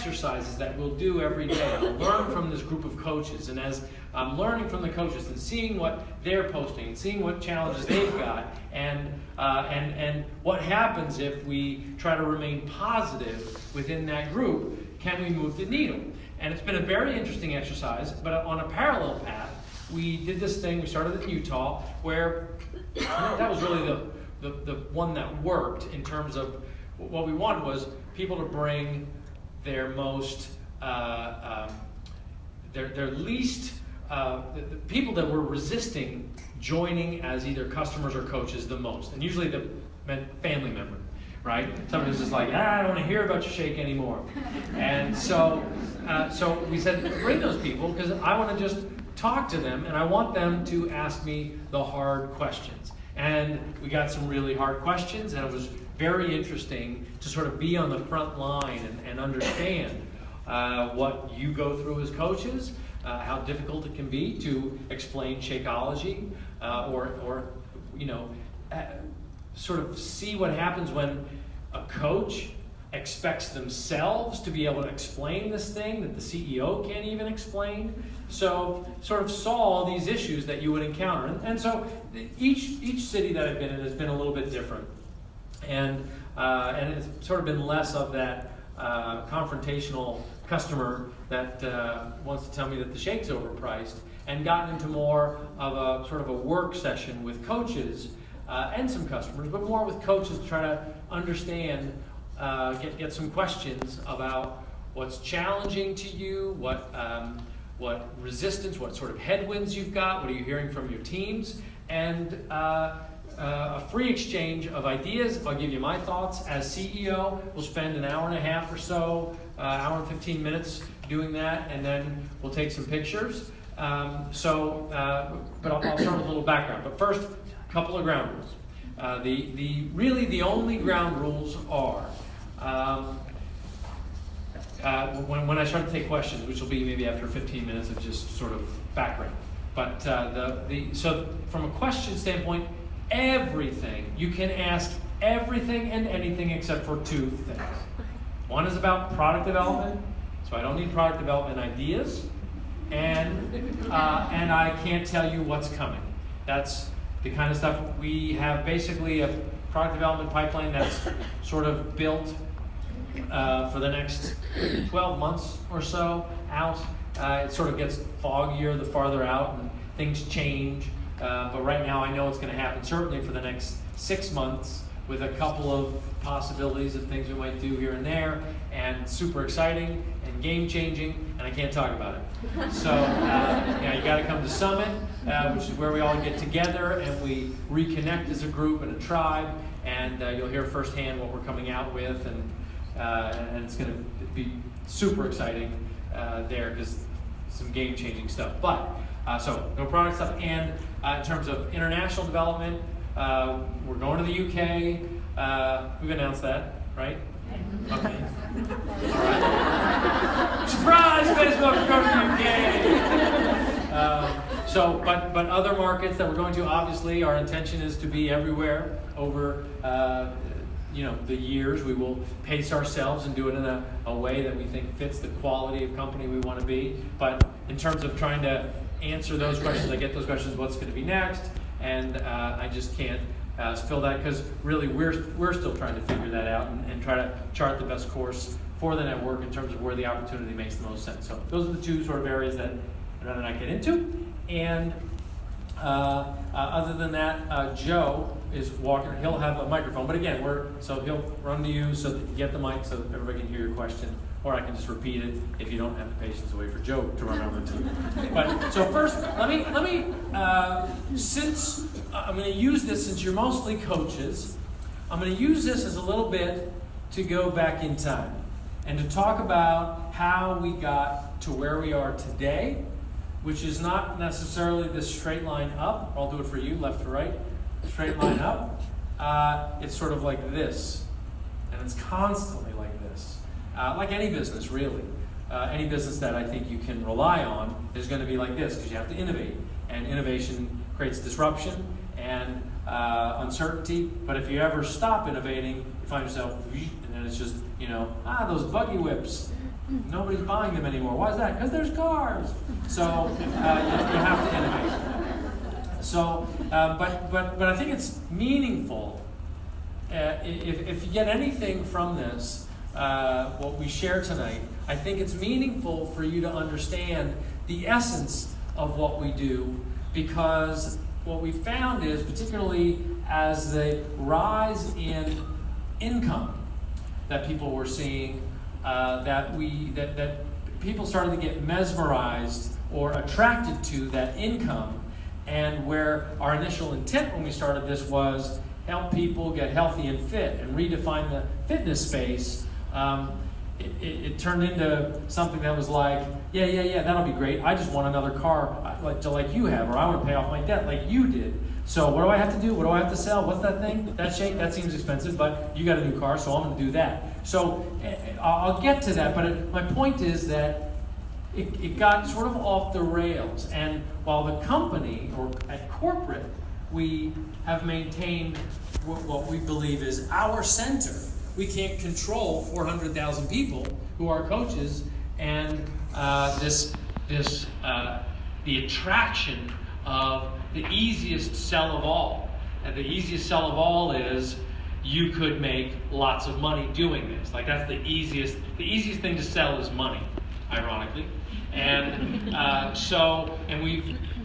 exercises that we'll do every day. I'll learn from this group of coaches, and as I'm learning from the coaches and seeing what they're posting, and seeing what challenges they've got, and what happens if we try to remain positive within that group, can we move the needle? And it's been a very interesting exercise, but on a parallel path, we did this thing, we started in Utah, where that was really the one that worked in terms of what we wanted was people to bring their most, their least, the people that were resisting joining as either customers or coaches the most. And usually the family member, right? Somebody who's just like, I don't want to hear about your shake anymore. And so we said, bring those people, because I want to just talk to them, and I want them to ask me the hard questions. And we got some really hard questions, and it was very interesting to sort of be on the front line and understand what you go through as coaches, how difficult it can be to explain Shakeology, or sort of see what happens when a coach expects themselves to be able to explain this thing that the CEO can't even explain. So sort of saw all these issues that you would encounter. And so each city that I've been in has been a little bit different. And it's sort of been less of that confrontational customer that wants to tell me that the shake's overpriced, and gotten into more of a sort of a work session with coaches and some customers, but more with coaches to try to understand, get some questions about what's challenging to you, what resistance, what sort of headwinds you've got, what are you hearing from your teams, and a free exchange of ideas. I'll give you my thoughts as CEO. We'll spend an hour and a half or so, hour and 15 minutes doing that, and then we'll take some pictures. But I'll start with a little background. But first, a couple of ground rules. The only ground rules are when I start to take questions, which will be maybe after 15 minutes of just sort of background. But so from a question standpoint, everything, you can ask everything and anything except for two things. One is about product development, so I don't need product development ideas, and I can't tell you what's coming. That's the kind of stuff we have. Basically a product development pipeline that's sort of built for the next 12 months or so out. It sort of gets foggier the farther out, and things change. But right now I know it's going to happen certainly for the next 6 months, with a couple of possibilities of things we might do here and there, and super exciting and game-changing, and I can't talk about it. So you got to come to Summit, which is where we all get together and we reconnect as a group and a tribe, and you'll hear firsthand what we're coming out with, and it's going to be super exciting there, because some game-changing stuff. But so no product stuff, and in terms of international development, we're going to the UK. We've announced that, right? Okay. All right. Surprise! Facebook, we're going to the UK. But other markets that we're going to, obviously, our intention is to be everywhere over the years. We will pace ourselves and do it in a way that we think fits the quality of company we want to be. But in terms of trying to answer those questions, I get those questions, what's going to be next? And I just can't spill that, because really we're still trying to figure that out and try to chart the best course for the network in terms of where the opportunity makes the most sense. So those are the two sort of areas that I'd rather not get into. And other than that, Joe is walking. He'll have a microphone, but again, so he'll run to you so that you get the mic so that everybody can hear your question. Or I can just repeat it if you don't have the patience to wait for Joe to run over to you. But so first, let me since I'm going to use this, since you're mostly coaches, I'm going to use this as a little bit to go back in time and to talk about how we got to where we are today, which is not necessarily this straight line up. I'll do it for you, left to right. Straight line up. It's sort of like this, and it's constantly like this. Like any business, really. Any business that I think you can rely on is going to be like this, because you have to innovate. And innovation creates disruption and uncertainty. But if you ever stop innovating, you find yourself, and then it's just, those buggy whips. Nobody's buying them anymore. Why is that? Because there's cars. So you have to innovate. So, but I think it's meaningful. If you get anything from this, what we share tonight, I think it's meaningful for you to understand the essence of what we do, because what we found is, particularly as the rise in income that people were seeing, that people started to get mesmerized or attracted to that income, and where our initial intent when we started this was help people get healthy and fit and redefine the fitness space. It turned into something that was like, yeah, that'll be great. I just want another car like you have, or I want to pay off my debt like you did. So what do I have to do? What do I have to sell? What's that thing? That shake? That seems expensive, but you got a new car, so I'm going to do that. So I'll get to that, but my point is that it got sort of off the rails. And while the company, or at corporate, we have maintained what we believe is our center. We can't control 400,000 people who are coaches, and the attraction of the easiest sell of all. And the easiest sell of all is you could make lots of money doing this. Like, that's the easiest thing to sell is money, ironically. And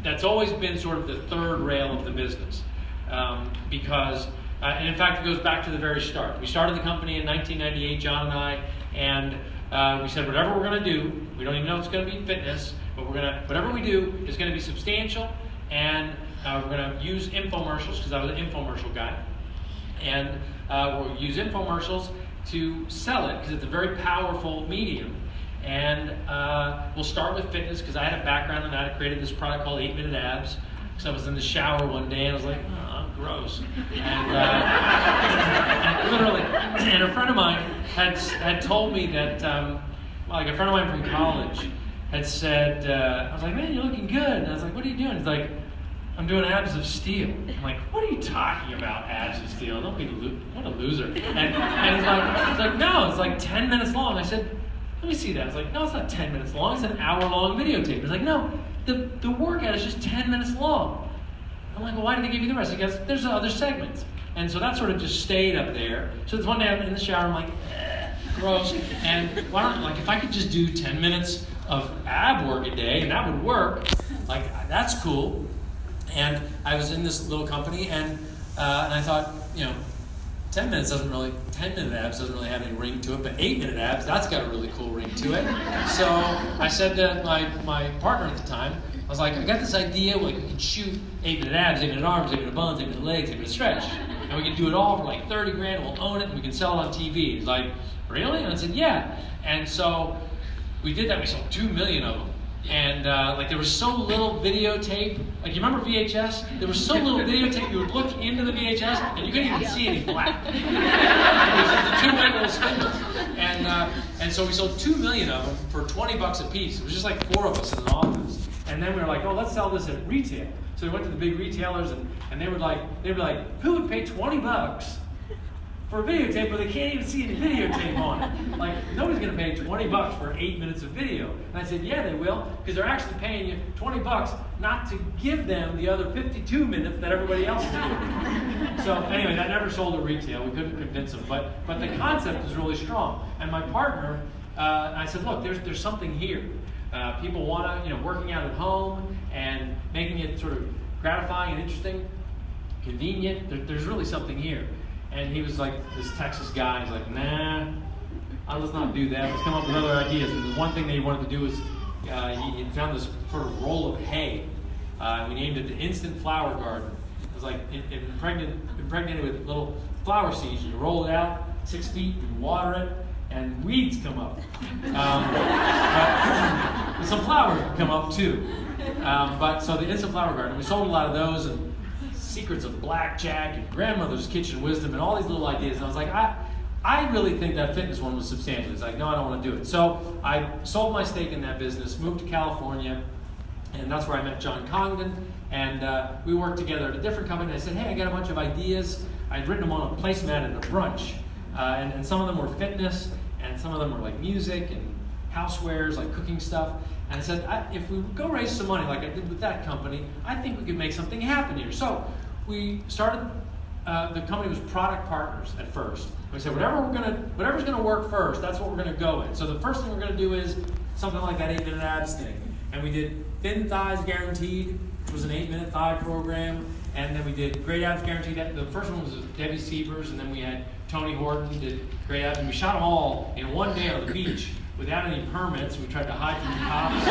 that's always been sort of the third rail of the business, because. And in fact, it goes back to the very start. We started the company in 1998, John and I, and we said whatever we're going to do, we don't even know it's going to be fitness, but whatever we do is going to be substantial, and we're going to use infomercials, because I was an infomercial guy, and we'll use infomercials to sell it, because it's a very powerful medium. And we'll start with fitness, because I had a background in that. I created this product called 8-Minute Abs, because I was in the shower one day and I was like, gross. And literally, and a friend of mine had told me that, like a friend of mine from college had said, I was like, man, you're looking good. And I was like, what are you doing? He's like, I'm doing abs of steel. I'm like, what are you talking about, abs of steel? Don't be, what a loser. And he's like, no, it's like 10 minutes long. I said, let me see that. I was like, no, it's not 10 minutes long. It's an hour-long videotape. He's like, no, the workout is just 10 minutes long. I'm like, well, why did they give you the rest? He goes, there's other segments. And so that sort of just stayed up there. So this one day I'm in the shower, I'm like, gross. And why don't, like, if I could just do 10 minutes of ab work a day, and that would work, like, that's cool. And I was in this little company, and I thought, 10 minute abs doesn't really have any ring to it, but 8-minute abs, that's got a really cool ring to it. So I said to my partner at the time, I was like, I got this idea, like we can shoot 8-minute abs, 8-minute arms, 8-minute buns, 8-minute legs, 8-minute stretch. And we can do it all for like 30 grand, and we'll own it, and we can sell it on TV. He's like, really? And I said, yeah. And so we did that, we sold 2 million of them. And there was so little videotape. Like, you remember VHS? There was so little videotape, you would look into the VHS and you couldn't even see any black. It was just the two white little spindles. And so we sold 2 million of them for $20 a piece. It was just like 4 of us in an office. And then we were like, oh, let's sell this at retail. So we went to the big retailers, and they were like, who would pay $20 for a videotape where they can't even see any videotape on it? Like, nobody's going to pay $20 for 8 minutes of video. And I said, yeah, they will, because they're actually paying you $20 not to give them the other 52 minutes that everybody else is doing. So anyway, that never sold at retail. We couldn't convince them, but the concept is really strong. And my partner, I said, look, there's something here. People want to, working out at home and making it sort of gratifying and interesting, convenient. There's really something here. And he was like, this Texas guy, he's like, nah, let's not do that. Let's come up with other ideas. And the one thing that he wanted to do was, he found this sort of roll of hay. We named it the Instant Flower Garden. It was like impregnated with little flower seeds. You roll it out 6 feet, you water it, and weeds come up. But some flowers come up too. So the Instant Flower Garden, we sold a lot of those, and secrets of blackjack and grandmother's kitchen wisdom and all these little ideas. And I was like, I really think that fitness one was substantial. He's like, no, I don't want to do it. So I sold my stake in that business, moved to California, and that's where I met John Congdon. And we worked together at a different company. I said, hey, I got a bunch of ideas. I'd written them on a placemat at a brunch. And some of them were fitness, and some of them were like music and housewares, like cooking stuff. And I said, if we go raise some money like I did with that company, I think we could make something happen here. So we started, the company was product partners at first. We said, whatever's gonna work first, that's what we're gonna go in. So the first thing we're gonna do is something like that 8-minute abs thing. And we did Thin Thighs Guaranteed, which was an 8-minute thigh program. And then we did Great Abs Guaranteed. The first one was Debbie Sievers, and then we had Tony Horton did Great Abs. And we shot them all in one day on the beach without any permits. We tried to hide from the cops.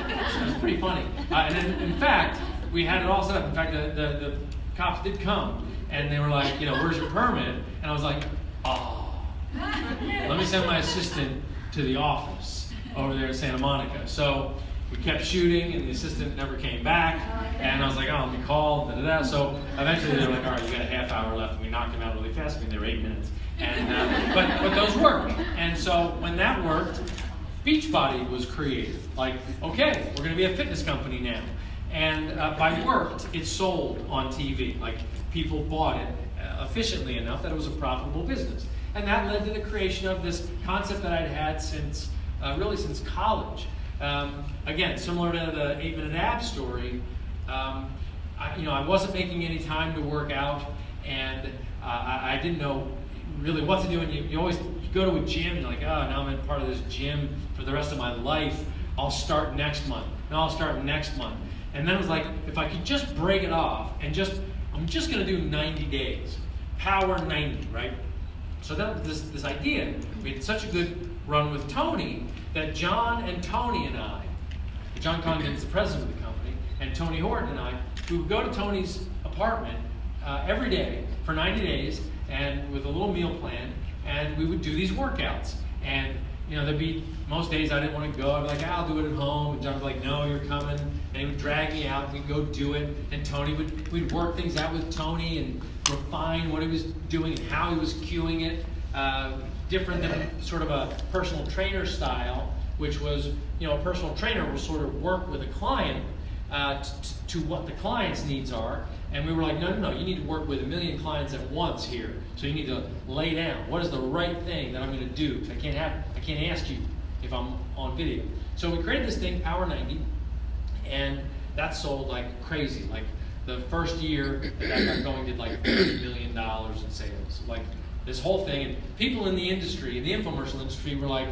And, it was pretty funny. And then, in fact, we had it all set up. In fact, the cops did come, and they were like, where's your permit? And I was like, oh, let me send my assistant to the office over there in Santa Monica. So we kept shooting, and the assistant never came back. And I was like, oh, let me call, da-da-da. So eventually they were like, all right, you got a half hour left. And we knocked them out really fast. I mean, they were 8 minutes. And but those worked. And so when that worked, Beachbody was created. Like, okay, we're going to be a fitness company now. And by worked, it sold on TV. Like, people bought it efficiently enough that it was a profitable business. And that led to the creation of this concept that I'd had since college. Again, similar to the 8-minute abs story, I wasn't making any time to work out, and I didn't know really what to do. And you always go to a gym, you're like, oh, now I'm in part of this gym for the rest of my life. I'll start next month. No, I'll start next month. And then it was like, if I could just break it off and I'm just going to do 90 days. Power 90, right? So that this idea, we had such a good run with Tony that John and Tony and I, John Congdon is the president of the company, and Tony Horton and I, we would go to Tony's apartment every day for 90 days and with a little meal plan, and we would do these workouts. And there'd be, most days I didn't want to go. I'd be like, I'll do it at home. And John would be like, no, you're coming. And he would drag me out. We'd go do it. And we'd work things out with Tony and refine what he was doing and how he was cueing it. Different than sort of a personal trainer style, which was, a personal trainer will sort of work with a client to what the client's needs are. And we were like, no, you need to work with 1 million clients at once here. So you need to lay down, what is the right thing that I'm going to do? Because I can't ask you if I'm on video. So we created this thing, Power 90, and that sold like crazy. Like the first year that got going did like $30 million in sales. Like this whole thing, and people in the industry, in the infomercial industry, were like,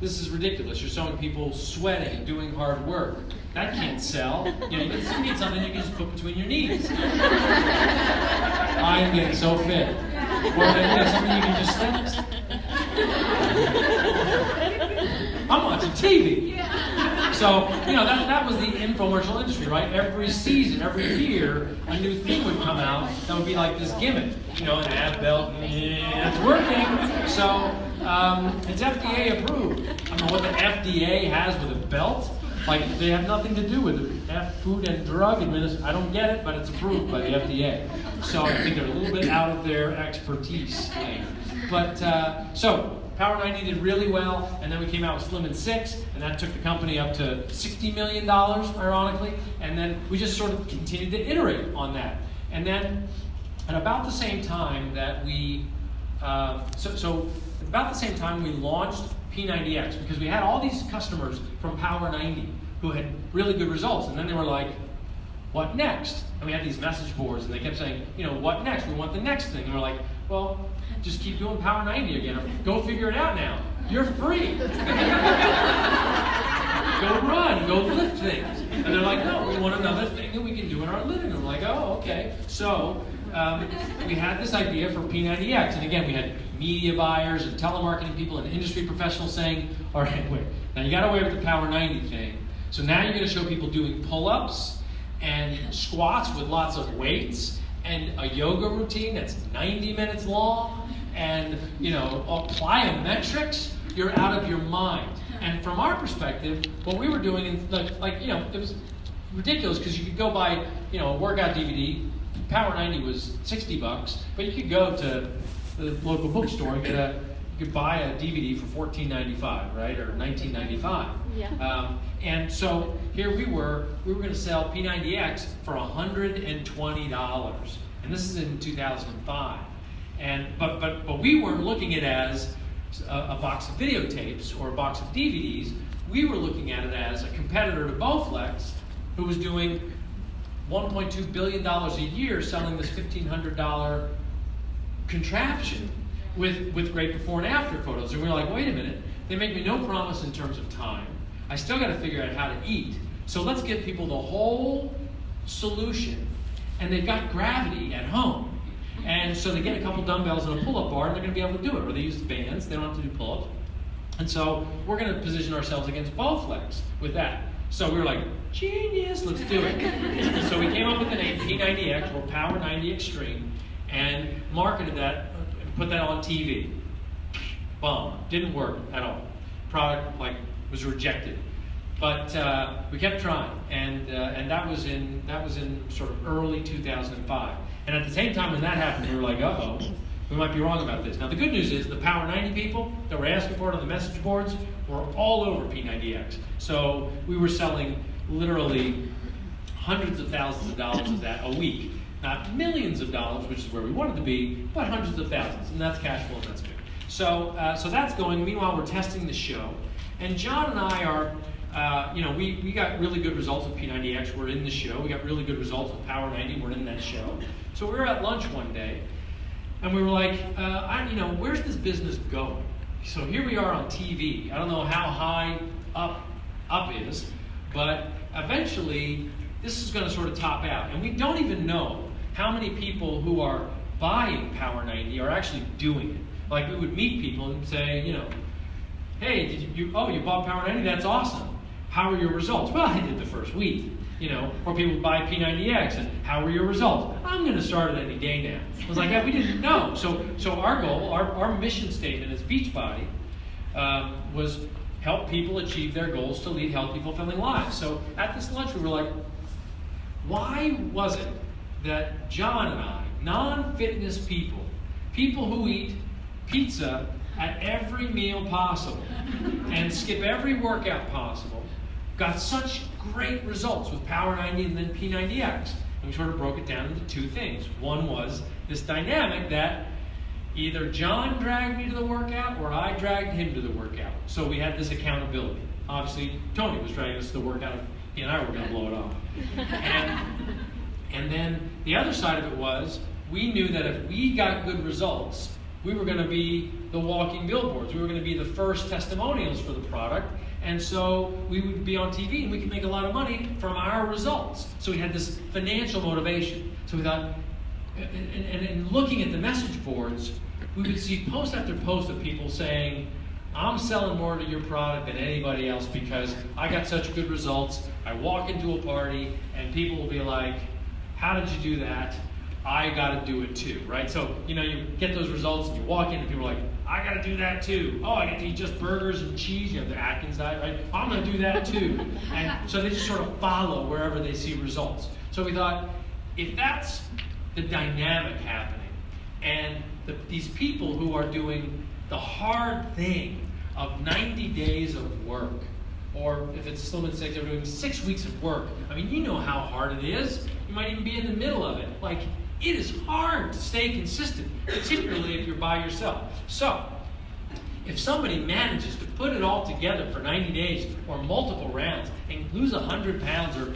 this is ridiculous. You're showing people sweating and doing hard work. That can't sell. You need something you can just put between your knees. I'm getting so fit. Or something you can just stand. I'm watching TV. So, that was the infomercial industry, right? Every season, every year, a new thing would come out that would be like this gimmick. An ab belt, it's working. So, it's FDA approved. I don't know what the FDA has with a belt. Like, they have nothing to do with it. Food and Drug Administration. I don't get it, but it's approved by the FDA. So I think they're a little bit out of their expertise lane. But, so, Power 90 did really well, and then we came out with Slim and 6, and that took the company up to $60 million, ironically, and then we just sort of continued to iterate on that. And then, at about the same time that we, about the same time we launched P90X, because we had all these customers from Power 90 who had really good results, and then they were like, what next? And we had these message boards, and they kept saying, what next? We want the next thing. And we're like, well, just keep doing Power 90 again. Go figure it out now. You're free. Go run, go lift things. And they're like, no, we want another thing that we can do in our living room. We're like, oh, okay. So we had this idea for P90X. And again, we had media buyers and telemarketing people and industry professionals saying, all right, wait, now you got away with the Power 90 thing. So now you're going to show people doing pull-ups and squats with lots of weights and a yoga routine that's 90 minutes long and, plyometrics. You're out of your mind. And from our perspective, what we were doing, it was ridiculous because you could go buy, a workout DVD. Power 90 was $60, but you could go to the local bookstore and you could buy a DVD for $14.95, right, or $19.95. Yeah. And so here we were going to sell P90X for $120, and this is in 2005. But we weren't looking at it as a box of videotapes or a box of DVDs. We were looking at it as a competitor to Bowflex, who was doing $1.2 billion a year selling this $1,500 contraption with great before and after photos. And we were like, wait a minute, they make me no promise in terms of time. I still got to figure out how to eat. So let's give people the whole solution. And they've got gravity at home. And so they get a couple dumbbells and a pull-up bar, and they're going to be able to do it. Or they use bands, they don't have to do pull-ups. And so we're going to position ourselves against Bowflex with that. So we were like, genius, let's do it. So we came up with the name P90X, or Power 90 Extreme, and marketed that, put that on TV. Bomb. Didn't work at all. Product was rejected. But we kept trying, and that was in sort of early 2005. And at the same time when that happened, we were like, uh-oh, we might be wrong about this. Now the good news is the Power 90 people that were asking for it on the message boards were all over P90X. So we were selling literally hundreds of thousands of dollars of that a week. Not millions of dollars, which is where we wanted to be, but hundreds of thousands, and that's cash flow, and that's good. So that's going. Meanwhile, we're testing the show, and John and I are, we got really good results with P90X. We're in the show. We got really good results with Power 90. We're in that show. So we were at lunch one day, and we were like, where's this business going? So here we are on TV. I don't know how high up is, but eventually this is going to sort of top out, and we don't even know how many people who are buying Power 90 are actually doing it. Like we would meet people and say, hey, you bought Power 90? That's awesome. How are your results? Well, I did the first week. Or people would buy P90X, and how were your results? I'm going to start it any day now. I was like, yeah, we didn't know. So our goal, our mission statement as Beachbody was help people achieve their goals to lead healthy, fulfilling lives. So at this lunch, we were like, why was it that John and I, non-fitness people who eat pizza at every meal possible and skip every workout possible, got such great results with Power 90 and then P90X? And we sort of broke it down into two things. One was this dynamic that either John dragged me to the workout or I dragged him to the workout. So we had this accountability. Obviously, Tony was dragging us to the workout. He and I were going to blow it off. And then the other side of it was, we knew that if we got good results, we were going to be the walking billboards. We were going to be the first testimonials for the product. And so we would be on TV and we could make a lot of money from our results. So we had this financial motivation. So we thought, and looking at the message boards, we would see post after post of people saying, I'm selling more to your product than anybody else because I got such good results. I walk into a party and people will be like, how did you do that? I got to do it too, right? So, you get those results and you walk in and people are like, I got to do that too. Oh, I get to eat just burgers and cheese. You have the Atkins diet, right? I'm going to do that too. And so they just sort of follow wherever they see results. So we thought, if that's the dynamic happening, and these people who are doing the hard thing of 90 days of work, or if it's Slim and Six, they're doing 6 weeks of work. I mean, you know how hard it is. You might even be in the middle of it. It is hard to stay consistent, particularly if you're by yourself. So, if somebody manages to put it all together for 90 days or multiple rounds and lose 100 pounds or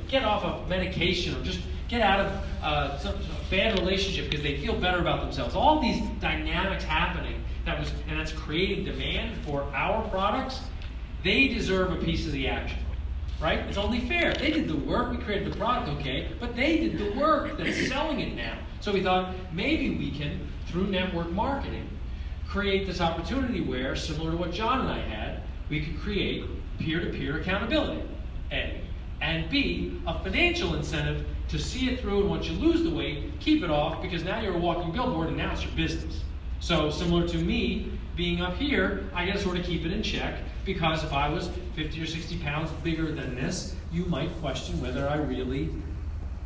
get off of medication or just get out of a bad relationship because they feel better about themselves, all these dynamics happening, and that's creating demand for our products, they deserve a piece of the action. Right? It's only fair. They did the work. We created the product, okay, but they did the work that's selling it now. So we thought maybe we can, through network marketing, create this opportunity where, similar to what John and I had, we could create peer-to-peer accountability, A, and B, a financial incentive to see it through, and once you lose the weight, keep it off, because now you're a walking billboard and now it's your business. So similar to me being up here, I got to sort of keep it in check, because if I was 50 or 60 pounds bigger than this, you might question whether I really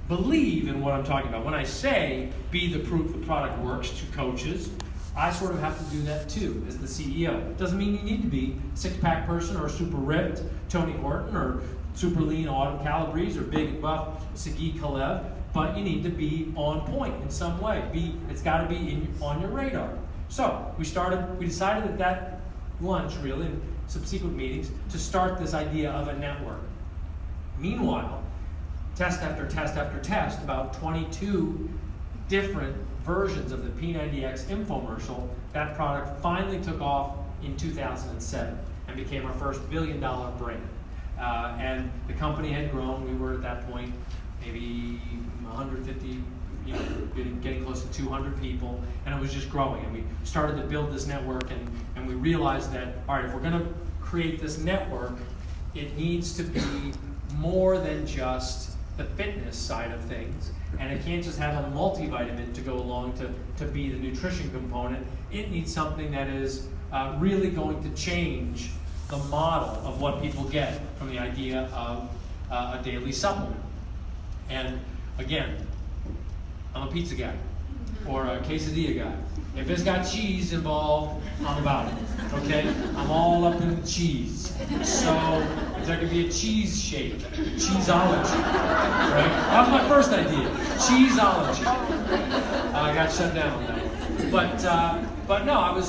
believe in what I'm talking about. When I say, be the proof the product works to coaches, I sort of have to do that too as the CEO. It doesn't mean you need to be a six-pack person or super ripped Tony Horton or super lean Autumn Calabrese or big and buff Sagi Kalev, but you need to be on point in some way. It's got to be on your radar. So we decided at that lunch, really, and subsequent meetings, to start this idea of a network. Meanwhile, test after test after test, about 22 different versions of the P90X infomercial, that product finally took off in 2007 and became our first billion-dollar brand. And the company had grown. We were at that point maybe 150, getting close to 200 people, and it was just growing. And we started to build this network, and we realized that, all right, if we're going to create this network, it needs to be more than just the fitness side of things, and it can't just have a multivitamin to go along to be the nutrition component. It needs something that is really going to change the model of what people get from the idea of a daily supplement. And again, I'm a pizza guy or a quesadilla guy. If it's got cheese involved, I'm about it, okay? I'm all up in the cheese. So if there could be a cheese shake, cheeseology, right? That was my first idea, cheeseology. I got shut down on that one. But no, I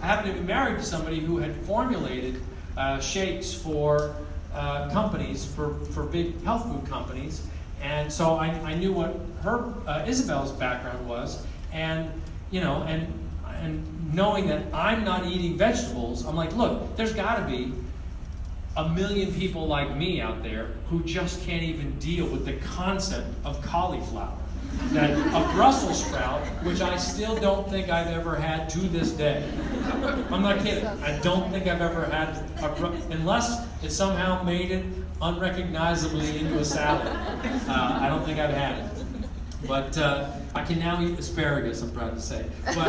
happened to be married to somebody who had formulated shakes for companies, for big health food companies. And so I knew what her, Isabel's background was, and knowing that I'm not eating vegetables, I'm like, look, there's got to be a million people like me out there who just can't even deal with the concept of cauliflower. That a Brussels sprout, which I still don't think I've ever had to this day. I'm not kidding. I don't think I've ever had unless it somehow made it unrecognizably into a salad. I don't think I've had it. But I can now eat asparagus, I'm proud to say. But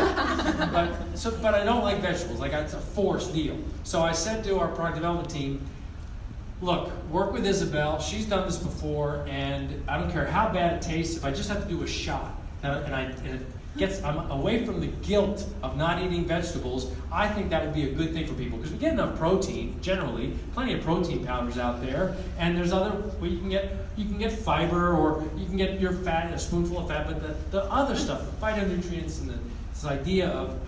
I don't like vegetables. Like, it's a forced deal. So I said to our product development team, look, work with Isabel. She's done this before, and I don't care how bad it tastes. If I just have to do a shot, I'm away from the guilt of not eating vegetables, I think that would be a good thing for people, because we get enough protein, generally, plenty of protein powders out there, and there's other, well, you can get fiber, or you can get your fat, a spoonful of fat, but the other stuff, the phytonutrients, and this idea of,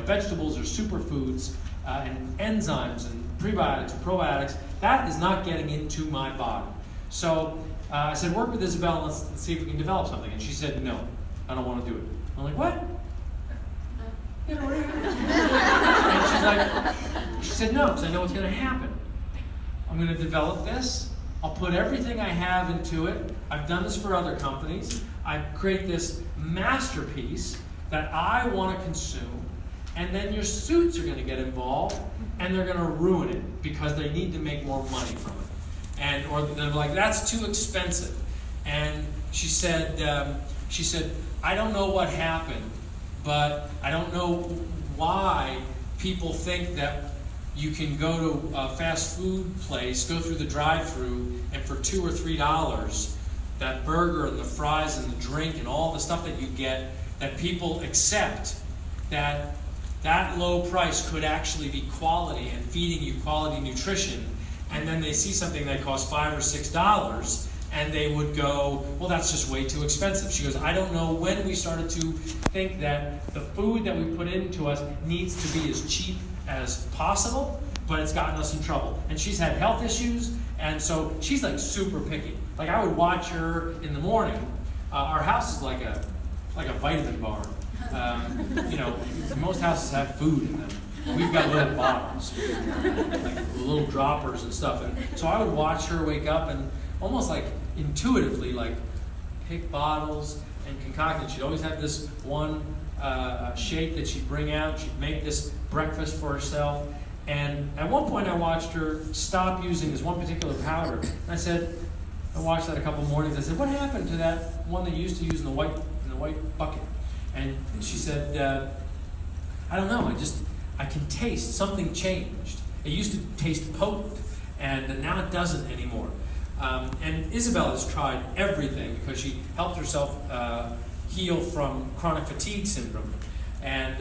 vegetables are superfoods, and enzymes, and prebiotics, and probiotics, that is not getting into my body. So I said, work with Isabel, and let's see if we can develop something. And she said, no, I don't want to do it. I'm like, what? And she said, no, because I know what's going to happen. I'm going to develop this. I'll put everything I have into it. I've done this for other companies. I create this masterpiece that I want to consume, and then your suits are going to get involved, and they're going to ruin it because they need to make more money from it. Or they're like, that's too expensive. And she said, I don't know what happened, but I don't know why people think that you can go to a fast food place, go through the drive-thru, and for $2 or $3, that burger and the fries and the drink and all the stuff that you get, that people accept that low price could actually be quality and feeding you quality nutrition, and then they see something that costs $5 or $6, and they would go, well, that's just way too expensive. She goes, I don't know when we started to think that the food that we put into us needs to be as cheap as possible, but it's gotten us in trouble. And she's had health issues, and so she's like super picky. Like, I would watch her in the morning. Our house is like a vitamin barn. Most houses have food in them. We've got little bottles, like little droppers and stuff. And so I would watch her wake up and almost like intuitively, like, pick bottles and concoct it. She'd always have this one shake that she'd bring out. She'd make this breakfast for herself. And at one point I watched her stop using this one particular powder. And I watched that a couple mornings. I said, what happened to that one that you used to use in the white bucket? And she said, I don't know, I can taste something changed. It used to taste potent, and now it doesn't anymore. And Isabel has tried everything because she helped herself heal from chronic fatigue syndrome and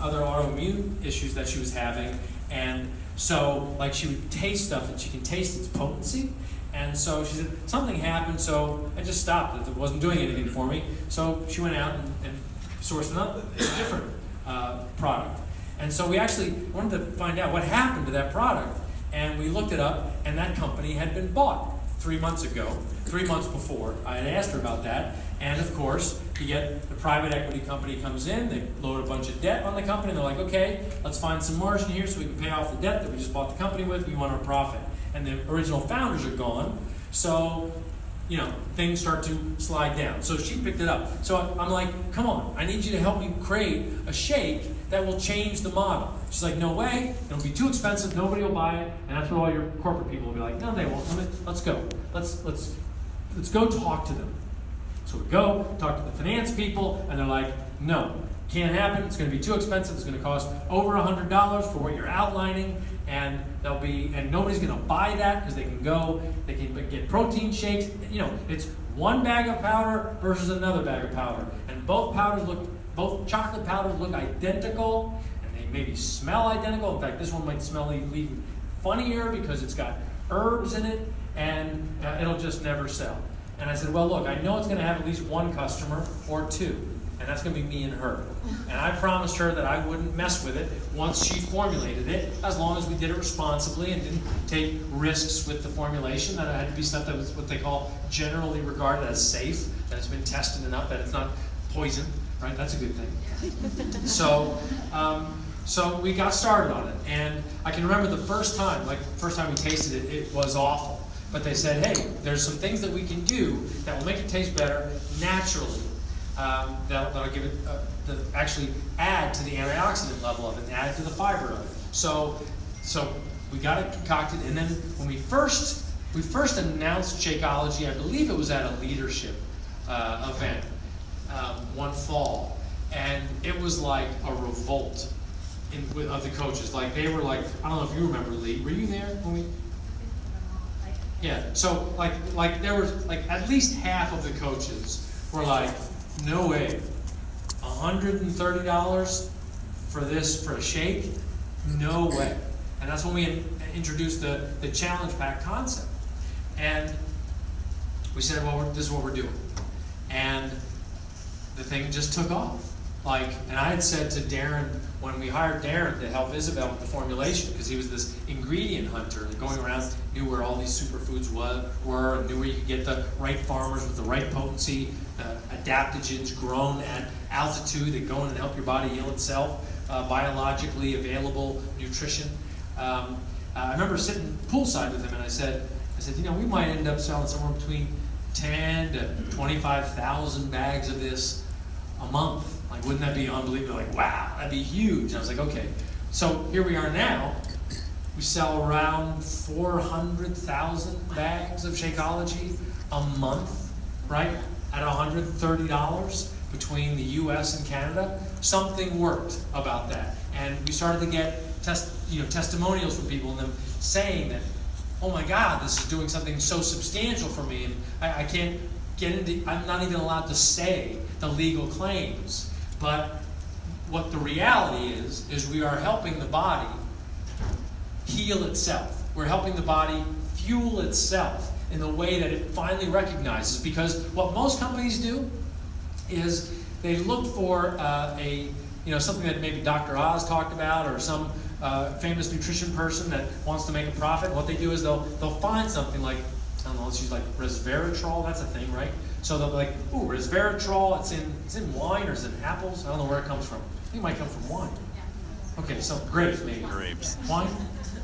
other autoimmune issues that she was having. And so, like, she would taste stuff and she can taste its potency. And so she said, something happened, so I just stopped it. It wasn't doing anything for me. So she went out and source another, a different product. And so we actually wanted to find out what happened to that product, and we looked it up, and that company had been bought 3 months ago, 3 months before. I had asked her about that, and of course, you get the private equity company comes in, they load a bunch of debt on the company, and they're like, okay, let's find some margin here so we can pay off the debt that we just bought the company with, we want our profit. And the original founders are gone, so things start to slide down. So she picked it up. So I'm like, come on, I need you to help me create a shake that will change the model. She's like, no way, it'll be too expensive, nobody will buy it, and that's what all your corporate people will be like, no, they won't. Let's go. Let's go talk to them. So we go, talk to the finance people, and they're like, no, can't happen, it's gonna be too expensive, it's gonna cost over $100 for what you're outlining, and nobody's gonna buy that because they can get protein shakes. It's one bag of powder versus another bag of powder, and both chocolate powders look identical, and they maybe smell identical. In fact, this one might smell even funnier because it's got herbs in it, and it'll just never sell. And I said, well, look, I know it's gonna have at least one customer or two, and that's gonna be me and her. And I promised her that I wouldn't mess with it once she formulated it, as long as we did it responsibly and didn't take risks with the formulation, that it had to be stuff that was what they call generally regarded as safe, that has been tested enough, that it's not poison, right? That's a good thing. So we got started on it, and I can remember the first time we tasted it, it was awful. But they said, hey, there's some things that we can do that will make it taste better naturally, that'll give it, that actually add to the antioxidant level of it, and add to the fiber of it. So we got it concocted, and then when we first announced Shakeology, I believe it was at a leadership event one fall, and it was like a revolt of the coaches. Like they were like, I don't know if you remember, Lee, were you there when we? Yeah, so like there was like at least half of the coaches were like, no way, $130 for a shake? No way. And that's when we introduced the challenge pack concept. And we said, well, this is what we're doing. And the thing just took off. And I had said to Darren, when we hired Darren to help Isabel with the formulation, because he was this ingredient hunter, going around, knew where all these superfoods were, and knew where you could get the right farmers with the right potency, adaptogens grown at altitude that go in and help your body heal itself, biologically available nutrition. I remember sitting poolside with him, and I said, we might end up selling somewhere between 10 to 25,000 bags of this a month. Like, wouldn't that be unbelievable? Like, wow, that'd be huge. And I was like, okay. So here we are now. We sell around 400,000 bags of Shakeology a month, right? At $130 between the U.S. and Canada. Something worked about that. And we started to get testimonials from people and them saying that, oh my God, this is doing something so substantial for me, and I can't get into, I'm not even allowed to say the legal claims. But what the reality is we are helping the body heal itself. We're helping the body fuel itself in the way that it finally recognizes. Because what most companies do is they look for something that maybe Dr. Oz talked about, or some famous nutrition person that wants to make a profit. What they do is they'll find something like, I don't know, let's use like resveratrol. That's a thing, right? So they'll be like, ooh, resveratrol, it's in wine or is it in apples? I don't know where it comes from. I think it might come from wine. Okay, so grapes maybe. Grapes. Wine?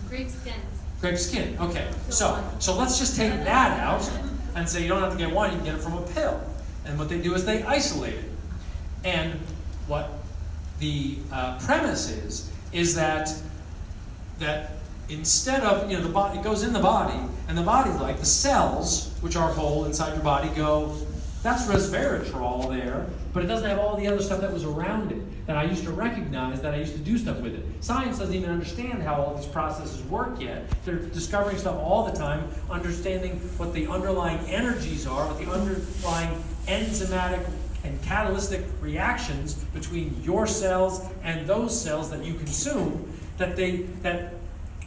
Grape skins. Grape skin, okay. So let's just take that out and say you don't have to get wine, you can get it from a pill. And what they do is they isolate it. And what the premise is that instead of, the body, it goes in the body, and the body, like the cells, which are whole inside your body, go, that's resveratrol there, but it doesn't have all the other stuff that was around it, that I used to recognize, that I used to do stuff with it. Science doesn't even understand how all these processes work yet. They're discovering stuff all the time, understanding what the underlying energies are, what the underlying enzymatic and catalytic reactions between your cells and those cells that you consume, that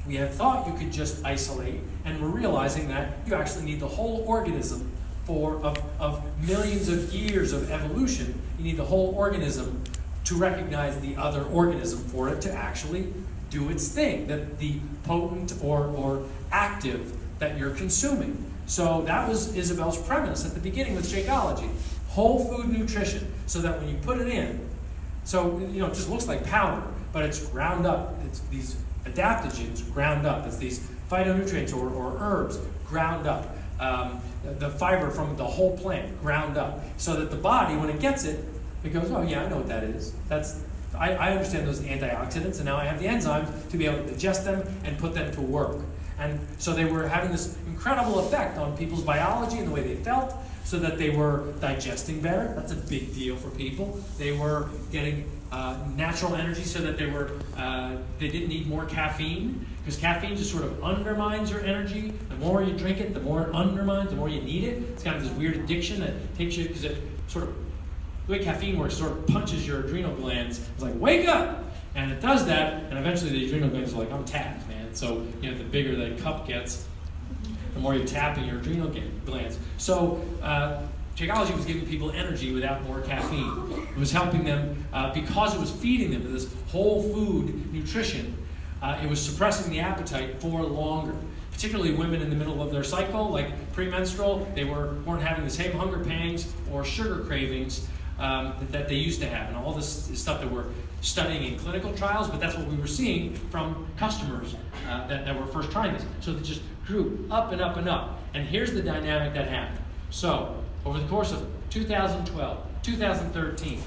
we have thought you could just isolate, and we're realizing that you actually need the whole organism of millions of years of evolution. You need the whole organism to recognize the other organism for it to actually do its thing, that the potent or active that you're consuming. So that was Isabel's premise at the beginning with Shakeology. Whole food nutrition, so that when you put it in, so it just looks like powder, but it's ground up. It's these adaptogens ground up. It's these phytonutrients or herbs ground up. The fiber from the whole plant ground up, so that the body, when it gets it, it goes, oh yeah, I know what that is. I understand those antioxidants, and now I have the enzymes to be able to digest them and put them to work. And so they were having this incredible effect on people's biology and the way they felt, so that they were digesting better. That's a big deal for people. They were getting natural energy, so that they didn't need more caffeine, because caffeine just sort of undermines your energy. The more you drink it, the more it undermines, the more you need it. It's kind of this weird addiction that takes you, because it sort of, the way caffeine works, sort of punches your adrenal glands. It's like, wake up! And it does that, and eventually the adrenal glands are like, I'm tapped, man. So, the bigger the cup gets, the more you're tapping your adrenal glands. So, Shakeology was giving people energy without more caffeine. It was helping them, because it was feeding them this whole food nutrition, it was suppressing the appetite for longer. Particularly women in the middle of their cycle, like premenstrual, they weren't having the same hunger pangs or sugar cravings that they used to have. And all this is stuff that we're studying in clinical trials, but that's what we were seeing from customers that were first trying this. So they just grew up and up and up. And here's the dynamic that happened. So, over the course of 2012, 2013,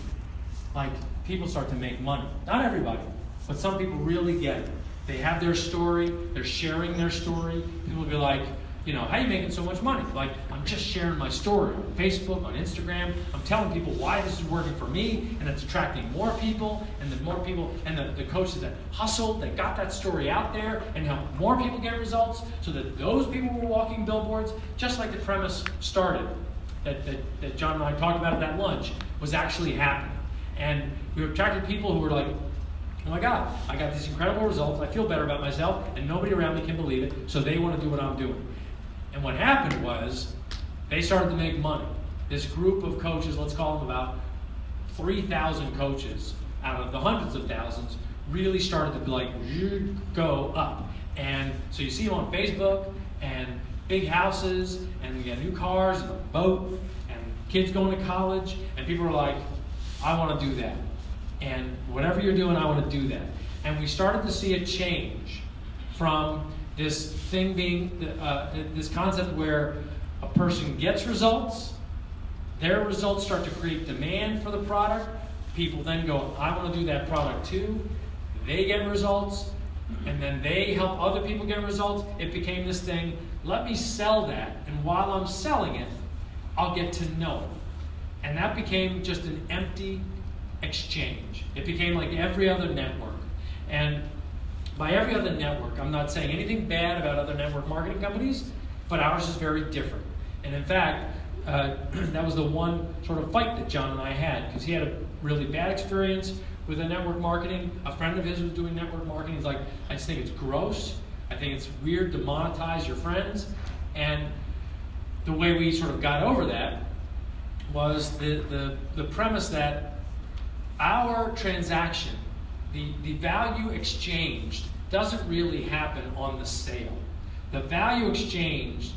people start to make money. Not everybody, but some people really get it. They have their story, they're sharing their story. People will be like, how are you making so much money? I'm just sharing my story on Facebook, on Instagram. I'm telling people why this is working for me, and it's attracting more people, and the more people, and the coaches that hustled, that got that story out there, and helped more people get results, so that those people were walking billboards, just like the premise started, that John and I talked about at that lunch, was actually happening. And we attracted people who were like, oh my God, I got these incredible results, I feel better about myself, and nobody around me can believe it, so they want to do what I'm doing. And what happened was, they started to make money. This group of coaches, let's call them about 3,000 coaches out of the hundreds of thousands, really started to go up. And so you see them on Facebook, and big houses, and we got new cars, and a boat, and kids going to college, and people are like, I want to do that. And whatever you're doing, I want to do that. And we started to see a change from this thing being, this concept where a person gets results, their results start to create demand for the product, people then go, I want to do that product too, they get results, and then they help other people get results. It became this thing, let me sell that, and while I'm selling it, I'll get to know it. And that became just an empty exchange. It became like every other network. And by every other network, I'm not saying anything bad about other network marketing companies, but ours is very different. And in fact, that was the one sort of fight that John and I had, because he had a really bad experience with a network marketing. A friend of his was doing network marketing. He's like, I just think it's gross. I think it's weird to monetize your friends. And the way we sort of got over that was the premise that our transaction, the value exchanged, doesn't really happen on the sale. The value exchange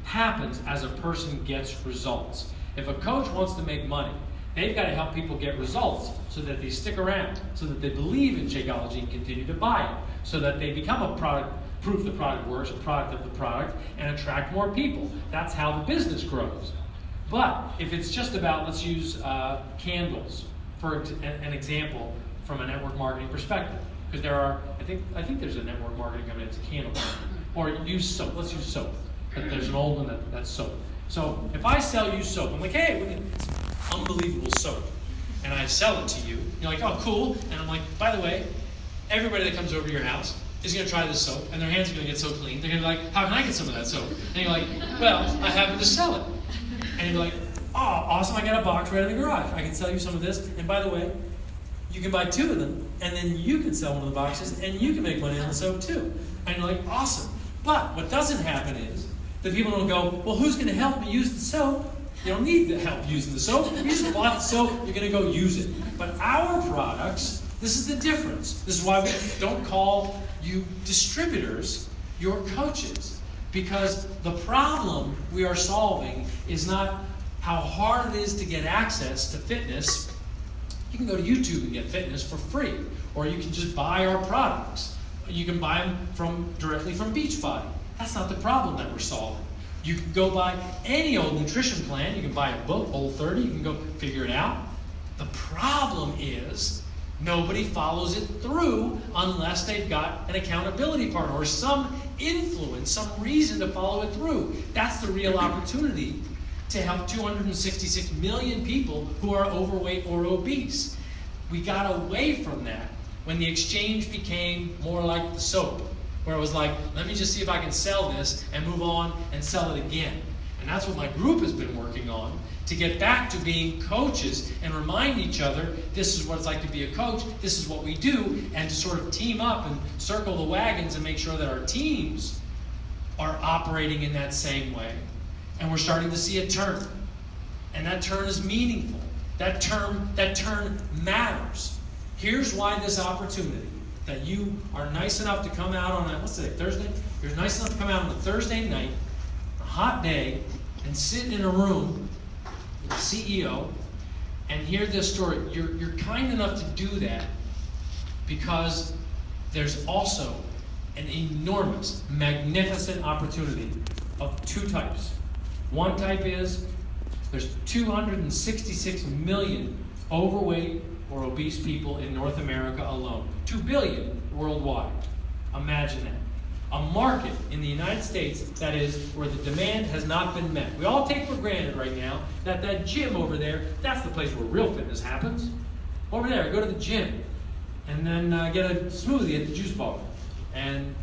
happens as a person gets results. If a coach wants to make money, they've got to help people get results so that they stick around, so that they believe in Shakeology and continue to buy it, so that they become a product, proof the product works, a product of the product, and attract more people. That's how the business grows. But if it's just about, let's use candles for an example from a network marketing perspective, because there are, I think there's a network marketing company that's a candle company. Or use soap. Let's use soap. There's an old one that's soap. So if I sell you soap, I'm like, hey, look at this unbelievable soap, and I sell it to you. You're like, oh, cool. And I'm like, by the way, everybody that comes over to your house is going to try this soap, and their hands are going to get so clean. They're going to be like, how can I get some of that soap? And you're like, well, I happen to sell it. And you're like, oh, awesome, I got a box right in the garage. I can sell you some of this. And by the way, you can buy 2 of them, and then you can sell one of the boxes, and you can make money on the soap too. And you're like, awesome. But what doesn't happen is The people don't go, well, who's going to help me use the soap? You don't need the help using the soap. You just bought the soap, you're going to go use it. But our products, this is the difference. This is why we don't call you distributors, you're coaches. Because the problem we are solving is not how hard it is to get access to fitness. You can go to YouTube and get fitness for free. Or you can just buy our products. You can buy them directly from Beachbody. That's not the problem that we're solving. You can go buy any old nutrition plan. You can buy a book, Whole30. You can go figure it out. The problem is nobody follows it through unless they've got an accountability partner or some influence, some reason to follow it through. That's the real opportunity to help 266 million people who are overweight or obese. We got away from that when the exchange became more like the soap, where it was like, let me just see if I can sell this and move on and sell it again. And that's what my group has been working on, to get back to being coaches and remind each other, this is what it's like to be a coach, this is what we do, and to sort of team up and circle the wagons and make sure that our teams are operating in that same way. And we're starting to see a turn. And that turn is meaningful. That turn matters. Here's why this opportunity, that you are nice enough to come out on Thursday? You're nice enough to come out on a Thursday night, a hot day, and sit in a room with the CEO and hear this story. You're kind enough to do that because there's also an enormous, magnificent opportunity of two types. One type is there's 266 million overweight or obese people in North America alone. 2 billion worldwide. Imagine that. A market in the United States that is where the demand has not been met. We all take for granted right now that gym over there, that's the place where real fitness happens. Over there, I go to the gym and then get a smoothie at the juice bar. And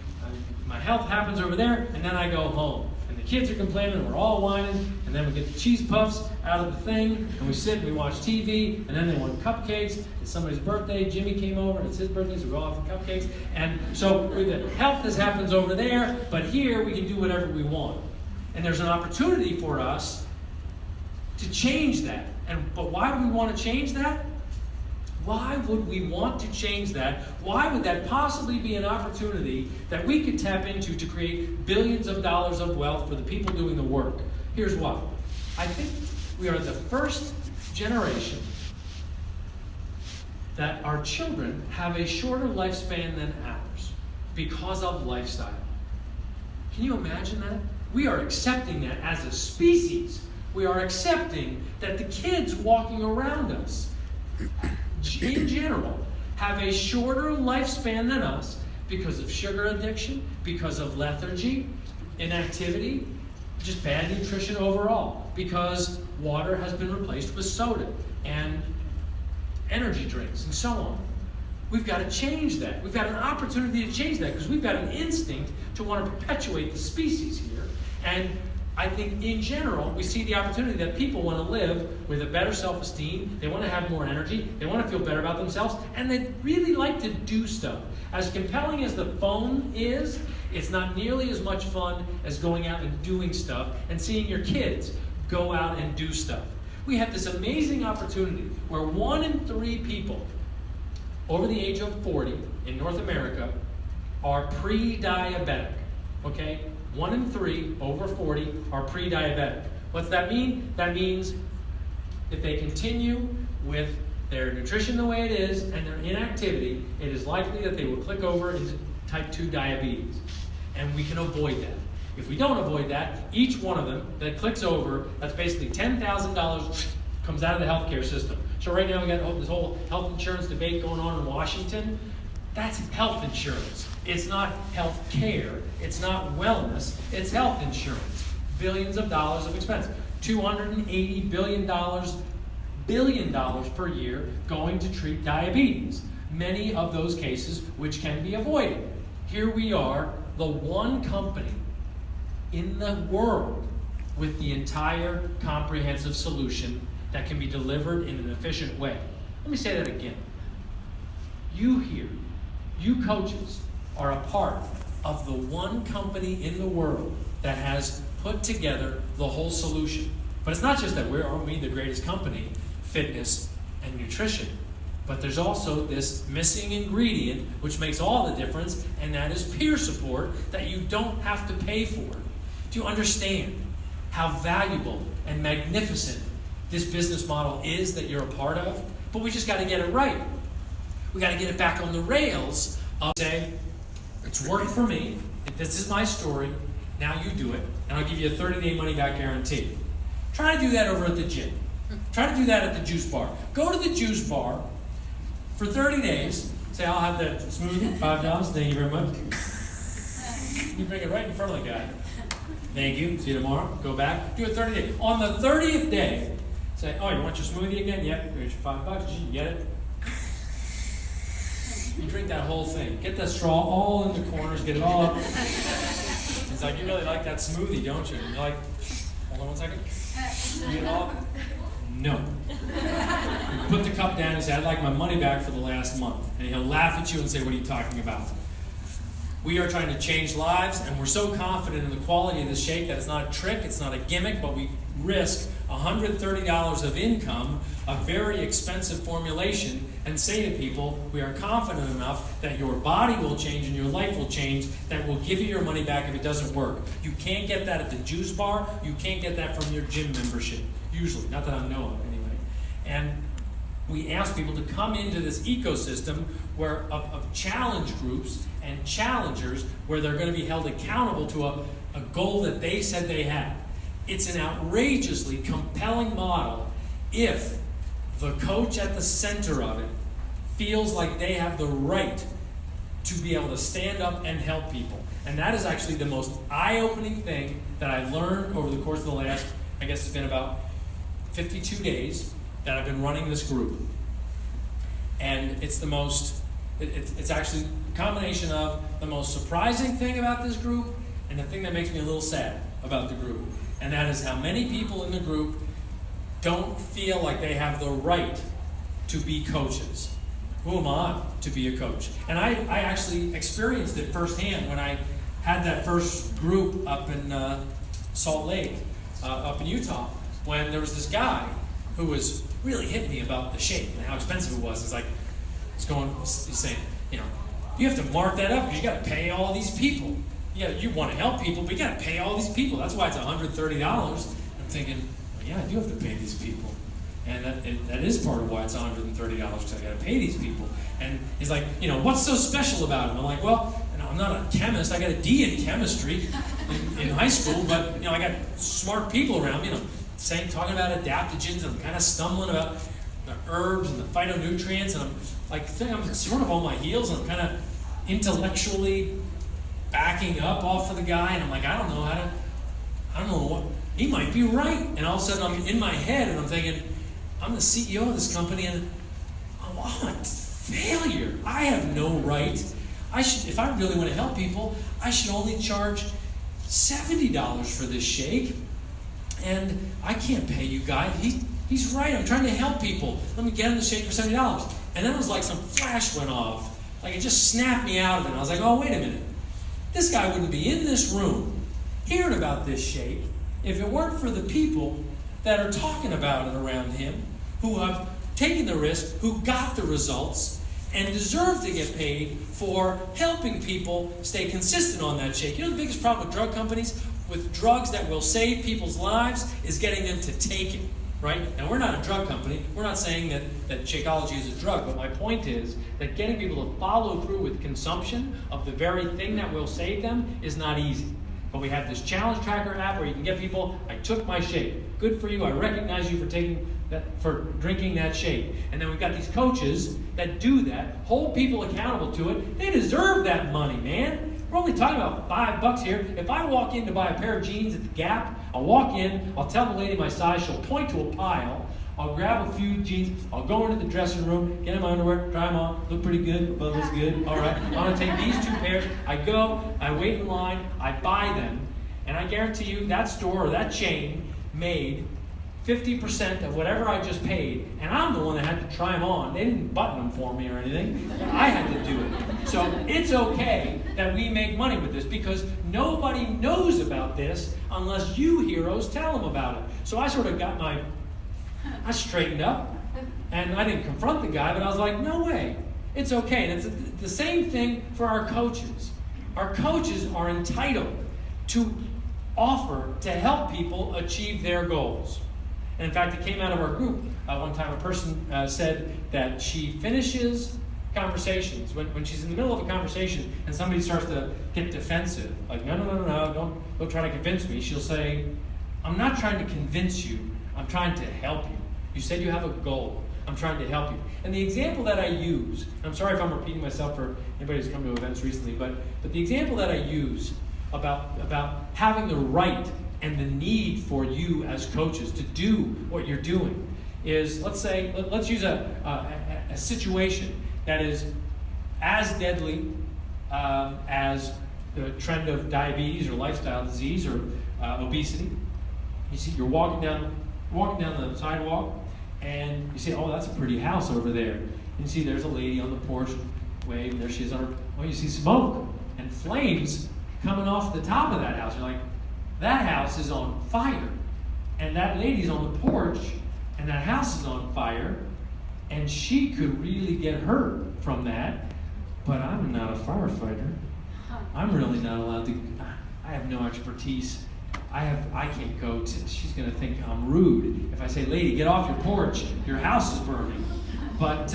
my health happens over there, and then I go home. And the kids are complaining, and we're all whining, and then we get the cheese puffs out of the thing, and we sit and we watch TV, and then they want cupcakes. It's somebody's birthday. Jimmy came over, and it's his birthday, so we all have the cupcakes. And so the health happens over there, but here we can do whatever we want. And there's an opportunity for us to change that. But why do we want to change that? Why would we want to change that? Why would that possibly be an opportunity that we could tap into to create billions of dollars of wealth for the people doing the work? Here's why. I think we are the first generation that our children have a shorter lifespan than ours because of lifestyle. Can you imagine that? We are accepting that as a species. We are accepting that the kids walking around us in general have a shorter lifespan than us because of sugar addiction, because of lethargy, inactivity, just bad nutrition overall, because water has been replaced with soda and energy drinks and so on. We've got to change that. We've got an opportunity to change that because we've got an instinct to want to perpetuate the species here. And I think in general, we see the opportunity that people want to live with a better self-esteem, they want to have more energy, they want to feel better about themselves, and they really like to do stuff. As compelling as the phone is, it's not nearly as much fun as going out and doing stuff and seeing your kids go out and do stuff. We have this amazing opportunity where 1 in 3 people over the age of 40 in North America are pre-diabetic, okay? 1 in 3 over 40 are pre-diabetic. What's that mean? That means if they continue with their nutrition the way it is and their inactivity, it is likely that they will click over into type 2 diabetes. And we can avoid that. If we don't avoid that, each one of them that clicks over, that's basically $10,000 comes out of the healthcare system. So right now we got this whole health insurance debate going on in Washington. That's health insurance. It's not health care. It's not wellness. It's health insurance. Billions of dollars of expense. $280 billion per year going to treat diabetes. Many of those cases which can be avoided. Here we are, the one company in the world with the entire comprehensive solution that can be delivered in an efficient way. Let me say that again. You here, you coaches, are a part of the one company in the world that has put put together the whole solution. But it's not just that aren't we the greatest company, fitness and nutrition, but there's also this missing ingredient which makes all the difference, and that is peer support that you don't have to pay for. Do you understand how valuable and magnificent this business model is that you're a part of? But we just got to get it right. We got to get it back on the rails of say, it's worked for me, this is my story, now you do it, and I'll give you a 30-day money-back guarantee. Try to do that over at the gym. Try to do that at the juice bar. Go to the juice bar for 30 days, say, I'll have that smoothie, $5, thank you very much. You bring it right in front of the guy. Thank you, see you tomorrow, go back, do it 30 days. On the 30th day, say, oh, you want your smoothie again? Yep, here's your $5, you get it. You drink that whole thing. Get that straw all in the corners, get it all up. It's like, you really like that smoothie, don't you? And you're like, hold on 1 second. You get it all? No. You put the cup down and say, I'd like my money back for the last month. And he'll laugh at you and say, what are you talking about? We are trying to change lives, and we're so confident in the quality of the shake that it's not a trick, it's not a gimmick, but we risk $130 of income, a very expensive formulation, and say to people, we are confident enough that your body will change and your life will change, that will give you your money back if it doesn't work. You can't get that at the juice bar, you can't get that from your gym membership, usually, not that I know of anyway. And we ask people to come into this ecosystem where of challenge groups and challengers where they're going to be held accountable to a goal that they said they had. It's an outrageously compelling model if the coach at the center of it feels like they have the right to be able to stand up and help people. And that is actually the most eye-opening thing that I've learned over the course of the last, I guess it's been about 52 days that I've been running this group. And it's the most, it's actually a combination of the most surprising thing about this group and the thing that makes me a little sad about the group. And that is how many people in the group don't feel like they have the right to be coaches. Who am I to be a coach? And I actually experienced it firsthand when I had that first group up in Salt Lake, up in Utah, when there was this guy who was really hitting me about the shake and how expensive it was. It's like, he's saying, you have to mark that up because you got to pay all these people. Yeah, you want to help people, but you got to pay all these people. That's why it's $130. I'm thinking, well, yeah, I do have to pay these people. And that is part of why it's $130, because I got to pay these people. And he's like, what's so special about them? I'm like, well, I'm not a chemist. I got a D in chemistry in high school, but I got smart people around me, talking about adaptogens, and I'm kind of stumbling about the herbs and the phytonutrients, and I'm like, I'm sort of on my heels, and I'm kind of intellectually backing up off of the guy, and I'm like, I don't know what, he might be right. And all of a sudden I'm in my head and I'm thinking, I'm the CEO of this company and I'm a failure. I have no right. If I really want to help people, I should only charge $70 for this shake. And I can't pay you guys. He's right, I'm trying to help people. Let me get him the shake for $70. And then it was like some flash went off. Like it just snapped me out of it. And I was like, oh, wait a minute. This guy wouldn't be in this room hearing about this shake if it weren't for the people that are talking about it around him, who have taken the risk, who got the results, and deserve to get paid for helping people stay consistent on that shake. The biggest problem with drug companies, with drugs that will save people's lives, is getting them to take it. Right? Now, we're not a drug company. We're not saying that Shakeology is a drug, but my point is that getting people to follow through with consumption of the very thing that will save them is not easy. But we have this challenge tracker app where you can get people, I took my shake. Good for you. I recognize you for drinking that shake. And then we've got these coaches that do that, hold people accountable to it. They deserve that money, man. We're only talking about $5 here. If I walk in to buy a pair of jeans at the Gap, I'll walk in, I'll tell the lady my size, she'll point to a pile, I'll grab a few jeans, I'll go into the dressing room, get in my underwear, try them on, look pretty good, butt looks good, all right. I'm gonna take these 2 pairs, I go, I wait in line, I buy them, and I guarantee you that store or that chain made 50% of whatever I just paid, and I'm the one that had to try them on. They didn't button them for me or anything. I had to do it. So it's okay that we make money with this because nobody knows about this unless you heroes tell them about it. So I sort of I straightened up, and I didn't confront the guy, but I was like, no way. It's okay. And it's the same thing for our coaches. Our coaches are entitled to offer to help people achieve their goals. And in fact, it came out of our group. One time a person said that she finishes conversations, when she's in the middle of a conversation and somebody starts to get defensive, like, no, don't try to convince me. She'll say, I'm not trying to convince you, I'm trying to help you. You said you have a goal. I'm trying to help you. And the example that I use, and I'm sorry if I'm repeating myself for anybody who's come to events recently, but the example that I use about having the right and the need for you as coaches to do what you're doing is, let's use a situation that is as deadly as the trend of diabetes or lifestyle disease or obesity. You see, you're walking down the sidewalk, and you say, oh, that's a pretty house over there. And you see there's a lady on the porch waving, there she is on her, oh, you see smoke and flames coming off the top of that house. You're like, that house is on fire. And that lady's on the porch, and that house is on fire, and she could really get hurt from that. But I'm not a firefighter. I'm really not allowed to, I have no expertise. I can't go to, she's going to think I'm rude if I say, lady, get off your porch, your house is burning. But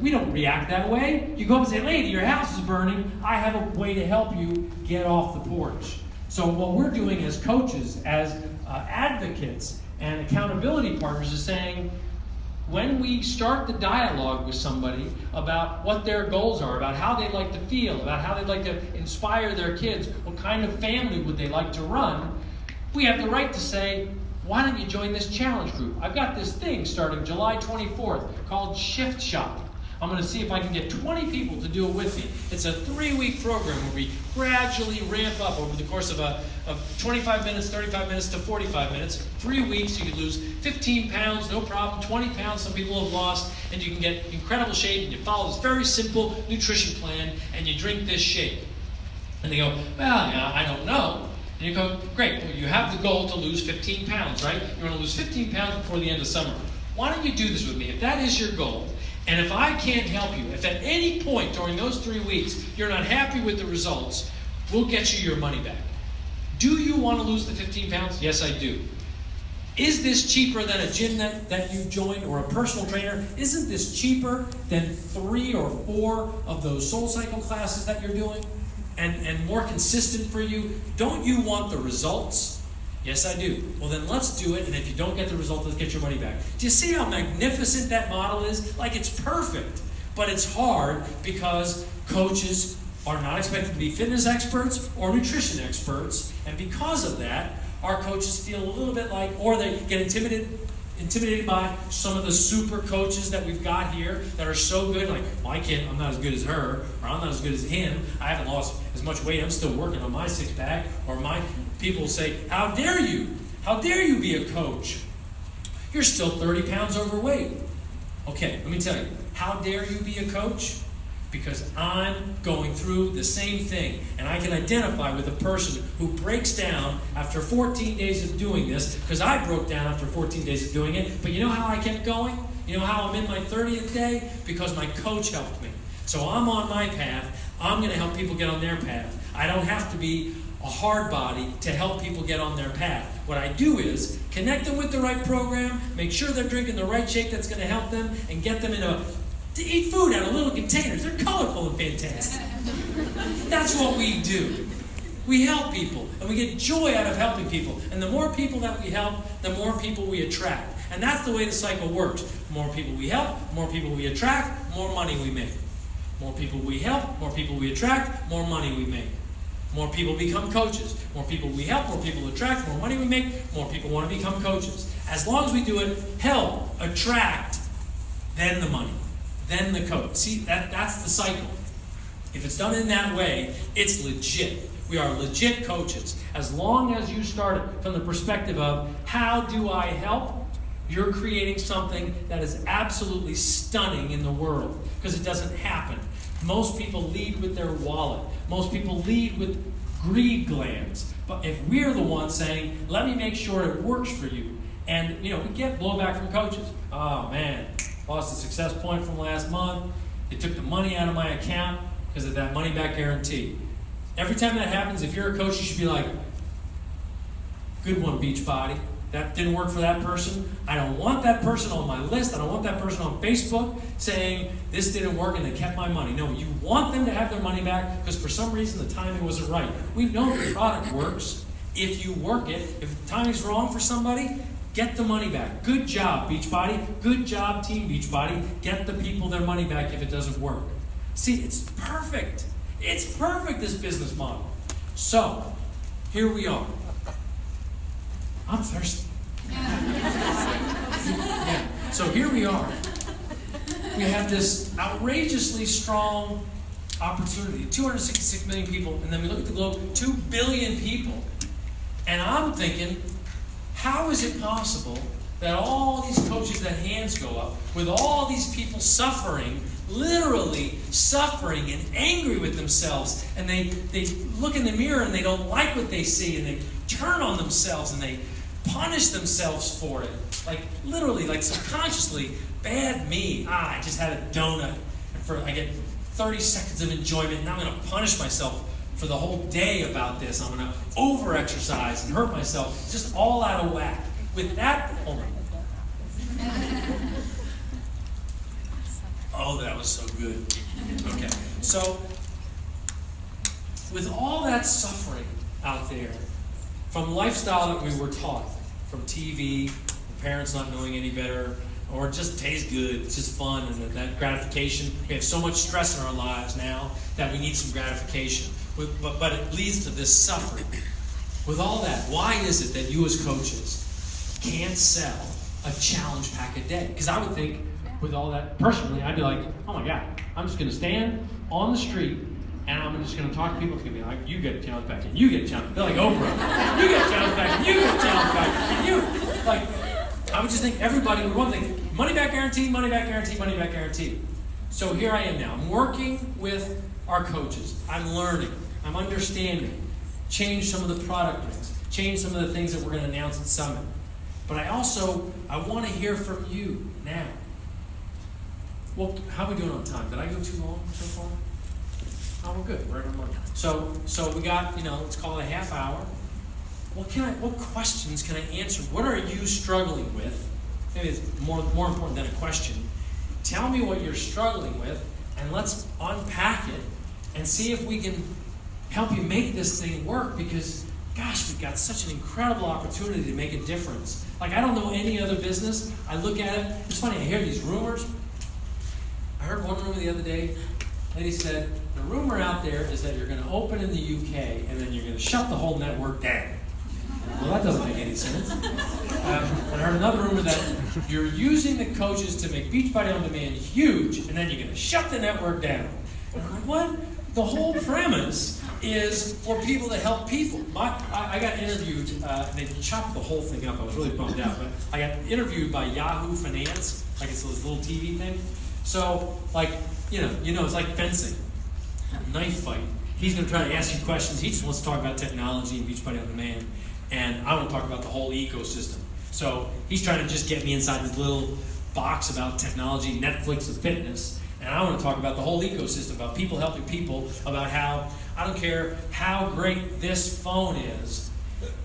we don't react that way. You go up and say, lady, your house is burning. I have a way to help you get off the porch. So what we're doing as coaches, as advocates and accountability partners is saying, when we start the dialogue with somebody about what their goals are, about how they'd like to feel, about how they'd like to inspire their kids, what kind of family would they like to run, we have the right to say, why don't you join this challenge group? I've got this thing starting July 24th called Shift Shop. I'm going to see if I can get 20 people to do it with me. It's a 3-week program where we gradually ramp up over the course of 25 minutes, 35 minutes to 45 minutes. 3 weeks, you can lose 15 pounds, no problem, 20 pounds some people have lost, and you can get incredible shape, and you follow this very simple nutrition plan, and you drink this shake. And they go, well, yeah, I don't know. And you go, great, well, you have the goal to lose 15 pounds, right? You want to lose 15 pounds before the end of summer. Why don't you do this with me? If that is your goal, and if I can't help you, if at any point during those 3 weeks you're not happy with the results, we'll get you your money back. Do you want to lose the 15 pounds? Yes, I do. Is this cheaper than a gym that you joined or a personal trainer? Isn't this cheaper than 3 or 4 of those SoulCycle classes that you're doing? And more consistent for you? Don't you want the results? Yes, I do. Well, then let's do it, and if you don't get the result, let's get your money back. Do you see how magnificent that model is? Like, it's perfect, but it's hard because coaches are not expected to be fitness experts or nutrition experts, and because of that, our coaches feel a little bit like, or they get intimidated by some of the super coaches that we've got here that are so good, like, well, I'm not as good as her, or I'm not as good as him, I haven't lost as much weight, I'm still working on my six-pack, or my people say, how dare you? How dare you be a coach? You're still 30 pounds overweight. Okay, let me tell you, how dare you be a coach? Because I'm going through the same thing, and I can identify with a person who breaks down after 14 days of doing this, because I broke down after 14 days of doing it, but you know how I kept going? You know how I'm in my 30th day? Because my coach helped me. So I'm on my path. I'm going to help people get on their path. I don't have to be a hard body to help people get on their path. What I do is connect them with the right program, make sure they're drinking the right shake that's going to help them, and get them to eat food out of little containers. They're colorful and fantastic. That's what we do. We help people, and we get joy out of helping people. And the more people that we help, the more people we attract. And that's the way the cycle works. The more people we help, the more people we attract, more money we make. More people we help, more people we attract, more money we make. More people become coaches. More people we help, more people attract, more money we make, more people want to become coaches. As long as we do it, help, attract, then the money, then the coach. See, that's the cycle. If it's done in that way, it's legit. We are legit coaches. As long as you start it from the perspective of, how do I help? You're creating something that is absolutely stunning in the world, because it doesn't happen. Most people lead with their wallet. Most people lead with greed glands. But if we're the ones saying, let me make sure it works for you. And, we get blowback from coaches. Oh, man, lost a success point from last month. They took the money out of my account because of that money-back guarantee. Every time that happens, if you're a coach, you should be like, good one, Beachbody. That didn't work for that person. I don't want that person on my list. I don't want that person on Facebook saying this didn't work and they kept my money. No, you want them to have their money back because for some reason the timing wasn't right. We know the product works if you work it. If the timing's wrong for somebody, get the money back. Good job, Beachbody. Good job, Team Beachbody. Get the people their money back if it doesn't work. See, it's perfect. It's perfect, this business model. So, here we are. I'm thirsty. Yeah. So here we are. We have this outrageously strong opportunity. 266 million people, and then we look at the globe, 2 billion people. And I'm thinking, how is it possible that all these coaches, that hands go up, with all these people suffering, literally suffering and angry with themselves, and they look in the mirror and they don't like what they see, and they turn on themselves and they punish themselves for it. Like literally, like subconsciously, bad me. I just had a donut. I get 30 seconds of enjoyment, and now I'm going to punish myself for the whole day about this. I'm going to over-exercise and hurt myself. It's just all out of whack. With that, oh, that was so good. Okay, so with all that suffering out there, from lifestyle that we were taught, from TV, parents not knowing any better, or it just tastes good, it's just fun, and that gratification. We have so much stress in our lives now that we need some gratification. But it leads to this suffering. With all that, why is it that you as coaches can't sell a challenge pack a day? Because I would think, with all that, personally, I'd be like, oh my God, I'm just going to stand on the street and I'm just going to talk to people. It's going to be like, you get a challenge pack and you get a challenge. They're like Oprah. You get a challenge pack and you get a challenge pack and you. Like, I would just think everybody would want to think, money back guarantee, money back guarantee, money back guarantee. So here I am now. I'm working with our coaches. I'm learning. I'm understanding. Change some of the product mix. Change some of the things that we're going to announce at Summit. But I want to hear from you now. Well, how are we doing on time? Did I go too long so far? Oh, we're good. We're at our money. So we got, let's call it a half hour. What questions can I answer? What are you struggling with? Maybe it's more important than a question. Tell me what you're struggling with, and let's unpack it and see if we can help you make this thing work, because, gosh, we've got such an incredible opportunity to make a difference. Like, I don't know any other business. I look at it. It's funny, I hear these rumors. I heard one rumor the other day. Lady said, the rumor out there is that you're going to open in the UK and then you're going to shut the whole network down. Well, that doesn't make any sense. And I heard another rumor that you're using the coaches to make Beachbody On Demand huge, and then you're going to shut the network down. And I'm like, what? The whole premise is for people to help people. I got interviewed, and they chopped the whole thing up. I was really bummed out, but I got interviewed by Yahoo Finance, like it's this little TV thing. So, like, it's like fencing, knife fight. He's going to try to ask you questions. He just wants to talk about technology and Beachbody On Demand, and I want to talk about the whole ecosystem. So he's trying to just get me inside this little box about technology, Netflix, and fitness, and I want to talk about the whole ecosystem, about people helping people, about how, I don't care how great this phone is,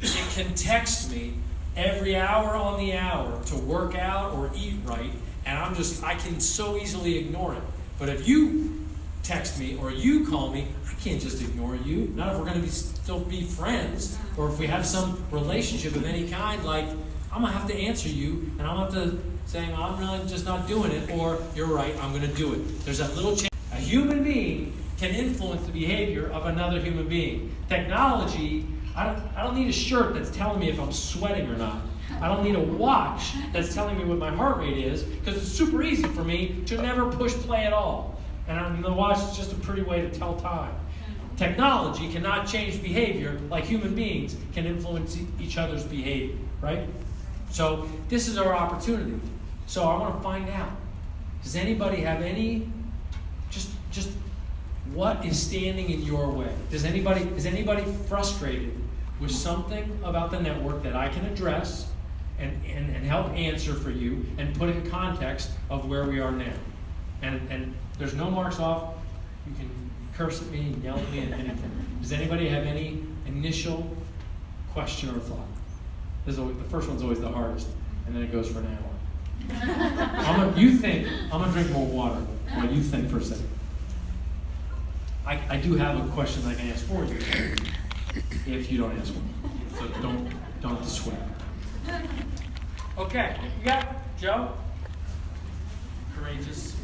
it can text me every hour on the hour to work out or eat right, and I can so easily ignore it. But if you text me or you call me, I can't just ignore you. Not if we're going to still be friends, or if we have some relationship of any kind. Like, I'm going to have to answer you, and I'm going to have to say, well, I'm really just not doing it, or you're right, I'm going to do it. There's that little change. A human being can influence the behavior of another human being. Technology, I don't need a shirt that's telling me if I'm sweating or not. I don't need a watch that's telling me what my heart rate is, because it's super easy for me to never push play at all. And the watch is just a pretty way to tell time. technology cannot change behavior like human beings can influence each other's behavior, right? So this is our opportunity. So I want to find out, does anybody have any, just what is standing in your way? Is anybody frustrated with something about the network that I can address and help answer for you and put in context of where we are now? And there's no marks off. You can curse at me and yell at me and anything. Does anybody have any initial question or thought? The first one's always the hardest, and then it goes for an hour. I'm gonna drink more water while you think for a second. I do have a question I can ask for you if you don't ask one. So don't dissuade. Okay, you got Joe? Courageous.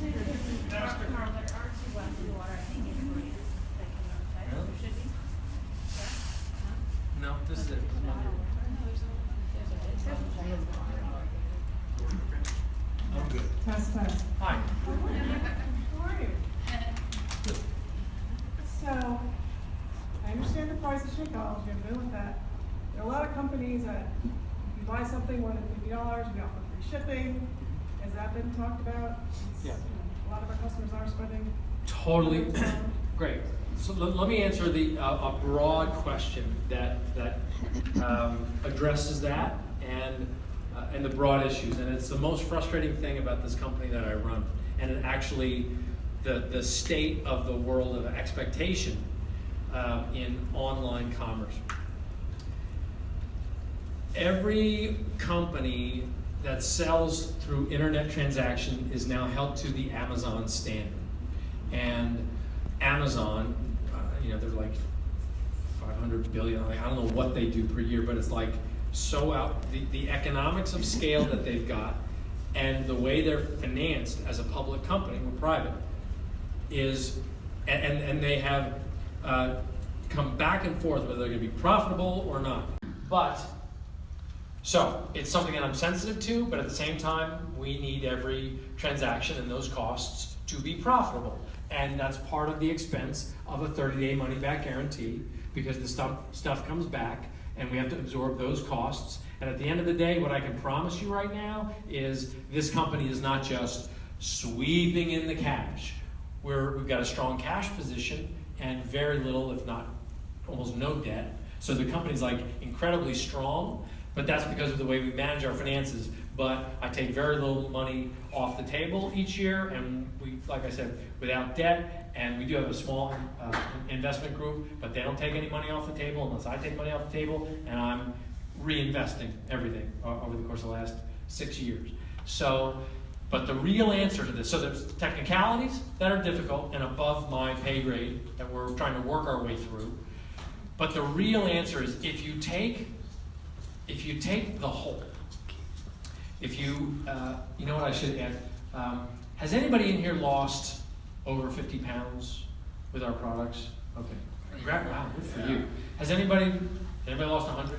No, this is it. I'm good. Test. Hi. How are you? Good. So, I understand the price of Shakeology. I'm good with that. There are a lot of companies that if you buy something more than $50, we offer free shipping. Has that been talked about? Yeah. A lot of our customers are spending. Totally. Great. So let me answer a broad question that addresses that and the broad issues. And it's the most frustrating thing about this company that I run. And it actually, the state of the world of expectation in online commerce. Every company that sells through internet transaction is now held to the Amazon standard. And Amazon, they're like 500 billion. I don't know what they do per year, but it's like so out. The economics of scale that they've got and the way they're financed as a public company, we're private, is, and they have come back and forth whether they're going to be profitable or not. So it's something that I'm sensitive to, but at the same time, we need every transaction and those costs to be profitable. And that's part of the expense of a 30-day money-back guarantee, because the stuff comes back and we have to absorb those costs. And at the end of the day, what I can promise you right now is this company is not just sweeping in the cash. We've got a strong cash position and very little, if not almost no debt. So the company's like incredibly strong, but that's because of the way we manage our finances. But I take very little money off the table each year, and we, like I said, without debt, and we do have a small investment group, but they don't take any money off the table unless I take money off the table, and I'm reinvesting everything over the course of the last 6 years. So, but the real answer to this, so there's technicalities that are difficult and above my pay grade that we're trying to work our way through, but the real answer is if you take the whole, you know what I should add? Has anybody in here lost over 50 pounds with our products? Okay. Wow, good for you. Has anybody lost 100?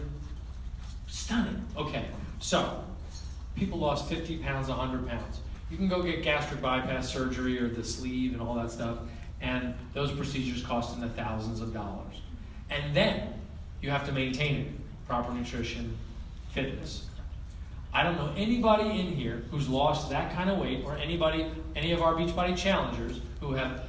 Stunning. Okay. So, people lost 50 pounds, 100 pounds. You can go get gastric bypass surgery or the sleeve and all that stuff, and those procedures cost in the thousands of dollars. And then you have to maintain it. Proper nutrition, fitness. I don't know anybody in here who's lost that kind of weight, or any of our Beachbody challengers who have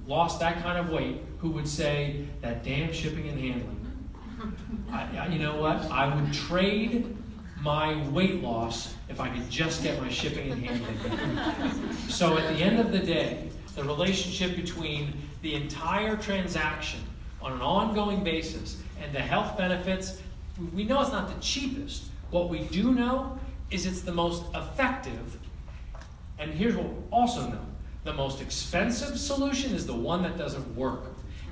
lost that kind of weight who would say that damn shipping and handling. You know what? I would trade my weight loss if I could just get my shipping and handling. So at the end of the day, the relationship between the entire transaction on an ongoing basis and the health benefits, we know it's not the cheapest. What we do know is it's the most effective. And here's what we also know. The most expensive solution is the one that doesn't work.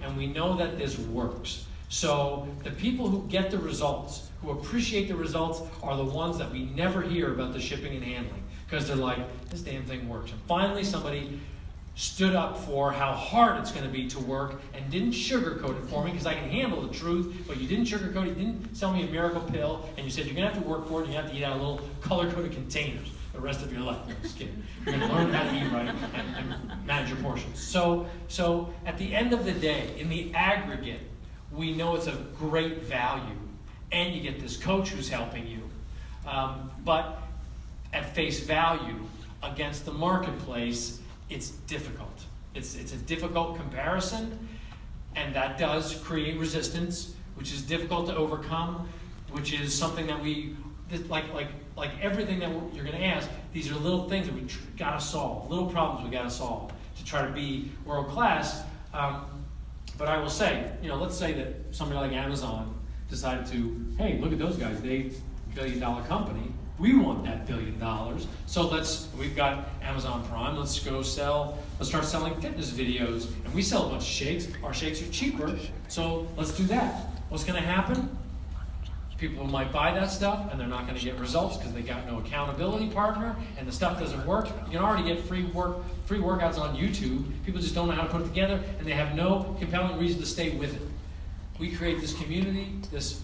And we know that this works. So the people who get the results, who appreciate the results, are the ones that we never hear about the shipping and handling. Because they're like, this damn thing works. And finally somebody stood up for how hard it's going to be to work and didn't sugarcoat it for me because I can handle the truth, but you didn't sugarcoat it, you didn't sell me a miracle pill, and you said you're going to have to work for it and you have to eat out of little color-coded containers the rest of your life. No, just kidding. You're going to learn how to eat right and manage your portions. So at the end of the day, in the aggregate, we know it's of great value, and you get this coach who's helping you. But at face value, against the marketplace, it's difficult. It's a difficult comparison, and that does create resistance, which is difficult to overcome, which is something that we, like everything that you're going to ask, these are little things that we got to solve, little problems we got to solve to try to be world class. But I will say, let's say that somebody like Amazon decided to, hey, look at those guys, they $1 billion company. We want that $1 billion. So we've got Amazon Prime, let's start selling fitness videos. And we sell a bunch of shakes. Our shakes are cheaper, so let's do that. What's going to happen? People might buy that stuff and they're not going to get results because they got no accountability partner and the stuff doesn't work. You can already get free workouts on YouTube. People just don't know how to put it together and they have no compelling reason to stay with it. We create this community, this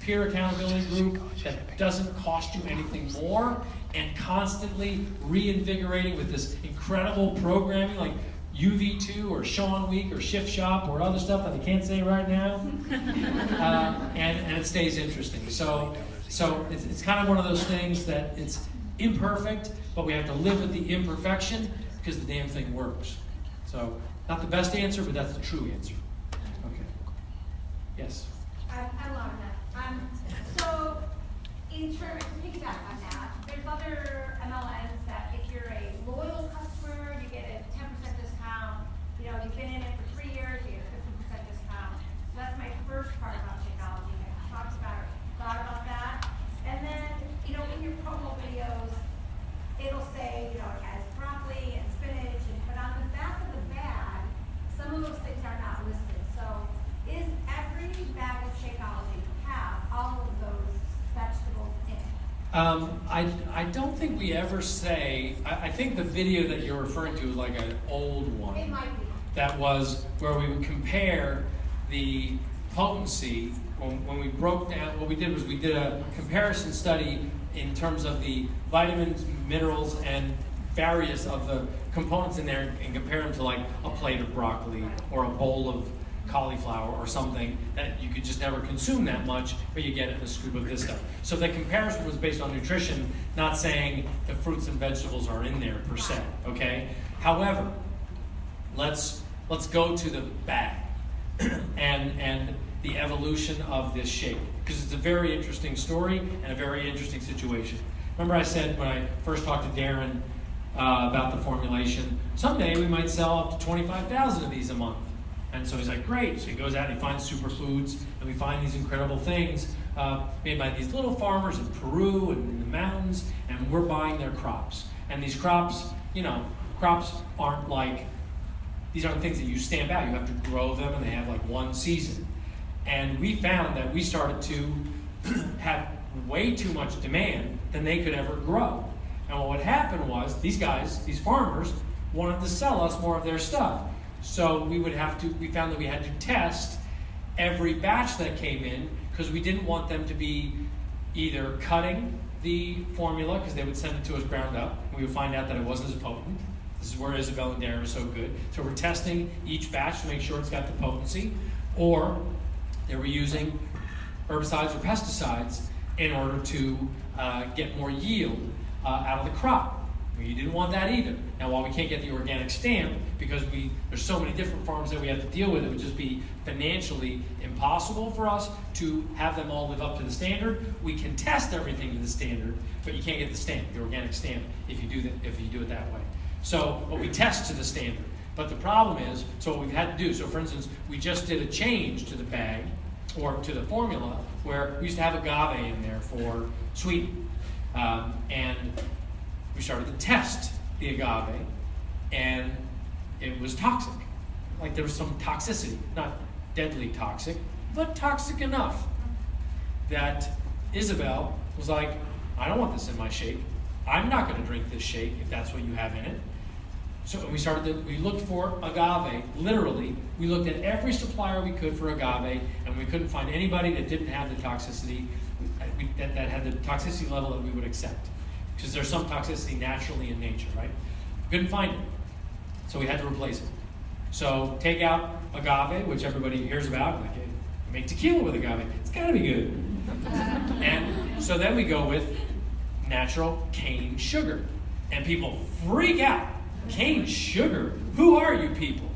peer accountability group that doesn't cost you anything more and constantly reinvigorating with this incredible programming like UV2 or Sean Week or Shift Shop or other stuff that I can't say right now. And it stays interesting. So it's kind of one of those things that it's imperfect, but we have to live with the imperfection because the damn thing works. So not the best answer, but that's the true answer. Okay. Yes? I love that. So, in terms, to piggyback on that, there's other MLMs that if you're a loyal customer, you get a 10% discount. You've been in it for 3 years, you get a 50% discount. So that's my first part about Shakeology. I talked about it, thought about that. And then, in your promo videos, it'll say, it has broccoli and spinach, but on the back of the bag, some of those things are not listed. So, is every bag of Shakeology have all of those vegetables in it? I don't think we ever say, I think the video that you're referring to is like an old one. It might be. That was where we would compare the potency, when we broke down, what we did was we did a comparison study in terms of the vitamins, minerals, and various of the components in there and compare them to like a plate of broccoli or a bowl of cauliflower or something that you could just never consume that much, but you get it in a scoop of this stuff. So the comparison was based on nutrition, not saying the fruits and vegetables are in there per se, okay? However, let's go to the bag and the evolution of this shake, because it's a very interesting story and a very interesting situation. Remember I said when I first talked to Darren about the formulation, someday we might sell up to 25,000 of these a month. And so he's like, great. So he goes out and he finds superfoods, and we find these incredible things made by these little farmers in Peru and in the mountains, and we're buying their crops. And these crops, crops aren't like, these aren't things that you stamp out. You have to grow them, and they have like one season. And we found that we started to have way too much demand than they could ever grow. And what would happen was, these guys, these farmers, wanted to sell us more of their stuff. So we found that we had to test every batch that came in because we didn't want them to be either cutting the formula because they would send it to us ground up. And we would find out that it wasn't as potent. This is where Isabel and Darren are so good. So we're testing each batch to make sure it's got the potency. Or they were using herbicides or pesticides in order to get more yield out of the crop. We didn't want that either. Now, while we can't get the organic stamp, because there's so many different farms that we have to deal with, it would just be financially impossible for us to have them all live up to the standard. We can test everything to the standard, but you can't get the stamp, the organic stamp, if you do it that way. But we test to the standard. But the problem is, so what we've had to do, so for instance, we just did a change to the bag, or to the formula, where we used to have agave in there for sweetening. And we started to test the agave, and it was toxic. Like there was some toxicity, not deadly toxic, but toxic enough that Isabel was like, I don't want this in my shake. I'm not going to drink this shake if that's what you have in it. So we looked for agave, literally. We looked at every supplier we could for agave, and we couldn't find anybody that didn't have the toxicity, that had the toxicity level that we would accept. Because there's some toxicity naturally in nature, right? Couldn't find it. So we had to replace it. So take out agave, which everybody hears about, like, hey, make tequila with agave. It's gotta be good. And so then we go with natural cane sugar. And people freak out. Cane sugar? Who are you people?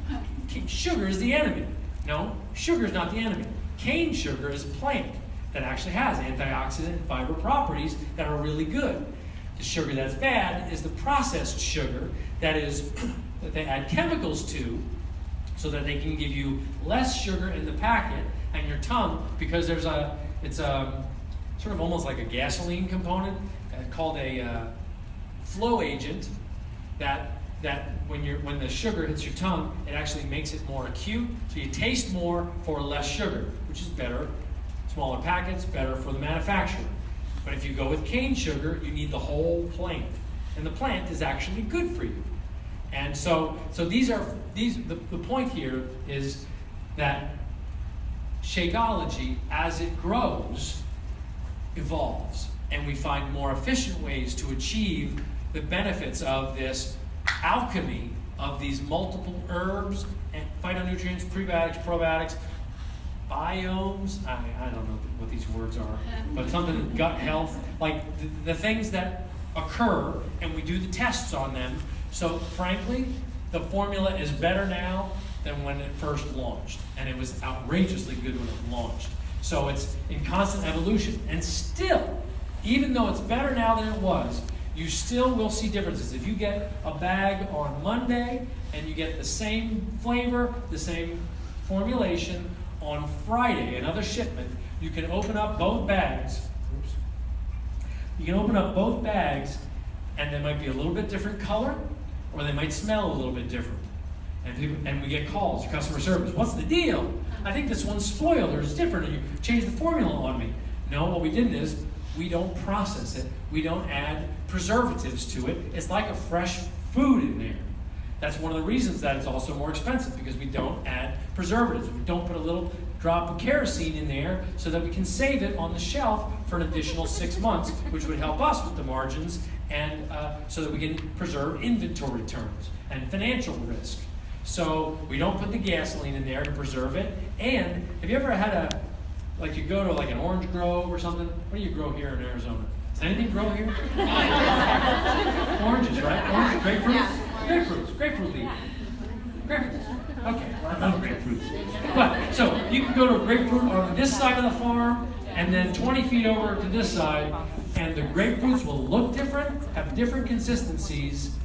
Cane sugar is the enemy. No, sugar is not the enemy. Cane sugar is a plant that actually has antioxidant and fiber properties that are really good. The sugar that's bad is the processed sugar that they add chemicals to so that they can give you less sugar in the packet, and your tongue, because it's a sort of almost like a gasoline component called a flow agent that when the sugar hits your tongue, it actually makes it more acute, so you taste more for less sugar, which is better. Smaller packets, better for the manufacturer. But if you go with cane sugar, you need the whole plant, and the plant is actually good for you. And so the point here is that Shakeology, as it grows, evolves, and we find more efficient ways to achieve the benefits of this alchemy of these multiple herbs and phytonutrients, prebiotics, probiotics, biomes. I don't know what these words are, but something gut health, like the things that occur, and we do the tests on them. So frankly, the formula is better now than when it first launched, and it was outrageously good when it launched. So it's in constant evolution, and still, even though it's better now than it was, you still will see differences. If you get a bag on Monday and you get the same flavor, the same formulation on Friday, another shipment, you can open up both bags. Oops. You can open up both bags, and they might be a little bit different color, or they might smell a little bit different. And we get calls, customer service, what's the deal? I think this one's spoiled or it's different, or you changed the formula on me. No, what we did is we don't process it. We don't add preservatives to it. It's like a fresh food in there. That's one of the reasons that it's also more expensive, because we don't add preservatives. We don't put a little drop of kerosene in there so that we can save it on the shelf for an additional 6 months, which would help us with the margins, and so that we can preserve inventory turns and financial risk. So we don't put the gasoline in there to preserve it. And have you ever had you go to like an orange grove or something? What do you grow here in Arizona? Does anything grow here? Oranges, right? Oranges, grapefruits? Yeah. Grapefruits, grapefruit leaf. Grapefruits. Okay, well, I love grapefruits. But, so you can go to a grapefruit on this side of the farm, and then 20 feet over to this side, and the grapefruits will look different, have different consistencies,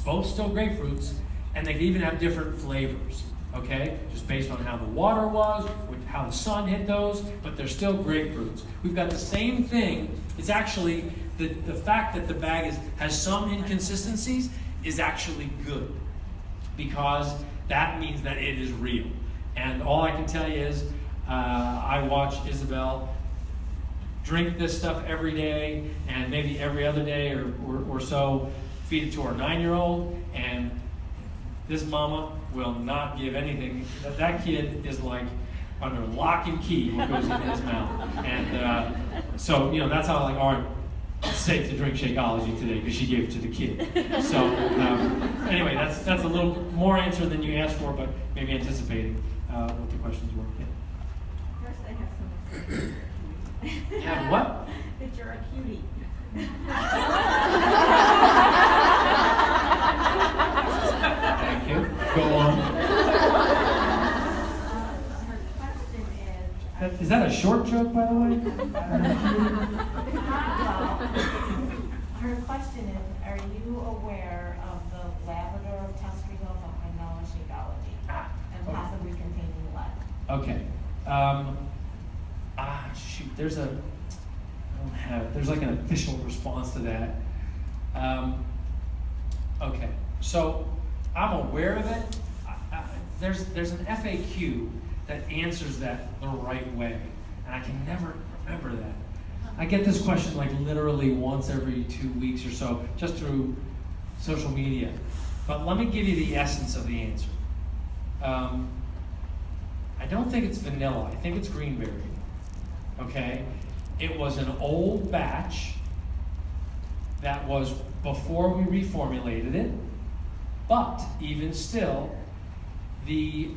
both still grapefruits, and they can even have different flavors, okay? Just based on how the water was, how the sun hit those, but they're still grapefruits. We've got the same thing. It's actually, the fact that the bag has some inconsistencies is actually good, because that means that it is real. And all I can tell you is, I watch Isabel drink this stuff every day, and maybe every other day or so, feed it to our 9-year-old, and this mama will not give anything. That kid is like under lock and key what goes in his mouth. And so, that's how all right, it's safe to drink Shakeology today because she gave it to the kid. So anyway, that's a little more answer than you asked for, but maybe anticipating what the questions were. Yeah. First, I have some. Yeah, what? That you're a cutie. Thank you. Go on. Her question Is that a short joke, by the way? her question is, are you aware of the lavender test results on vanilla Shakeology and possibly containing lead? Okay. Shoot, I don't have it. There's like an official response to that. Okay, so I'm aware of it. There's an FAQ that answers that the right way, and I can never remember that. I get this question like literally once every 2 weeks or so, just through social media. But let me give you the essence of the answer. I don't think it's vanilla. I think it's greenberry. Okay? It was an old batch that was before we reformulated it, but even still, the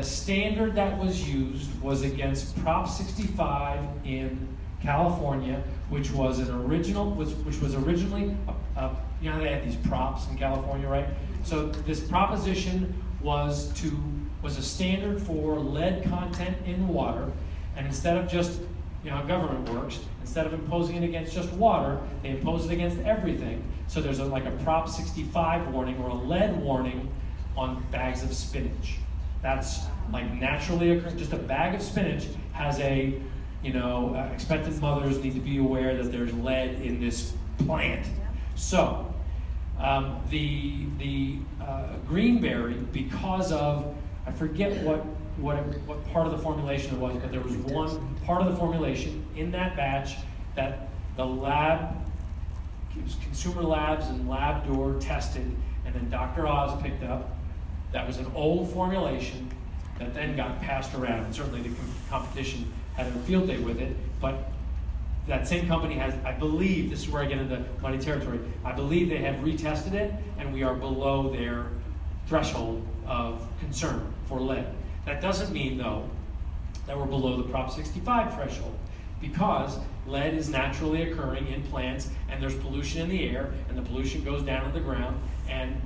standard that was used was against Prop 65 in California, which was originally you know, they had these props in California, right? So this proposition was a standard for lead content in water, and instead of just, you know how government works, instead of imposing it against just water, they impose it against everything. So there's like a Prop 65 warning or a lead warning on bags of spinach. That's like naturally occurring. Just a bag of spinach has a, you know, expectant mothers need to be aware that there's lead in this plant. So the greenberry, because of, I forget what part of the formulation it was, but there was one part of the formulation in that batch that the lab, consumer labs and lab door tested, and then Dr. Oz picked up. That was an old formulation that then got passed around, and certainly the competition had a field day with it, but that same company has, I believe, this is where I get into muddy territory, I believe they have retested it, and we are below their threshold of concern for lead. That doesn't mean, though, that we're below the Prop 65 threshold, because lead is naturally occurring in plants, and there's pollution in the air, and the pollution goes down to the ground, and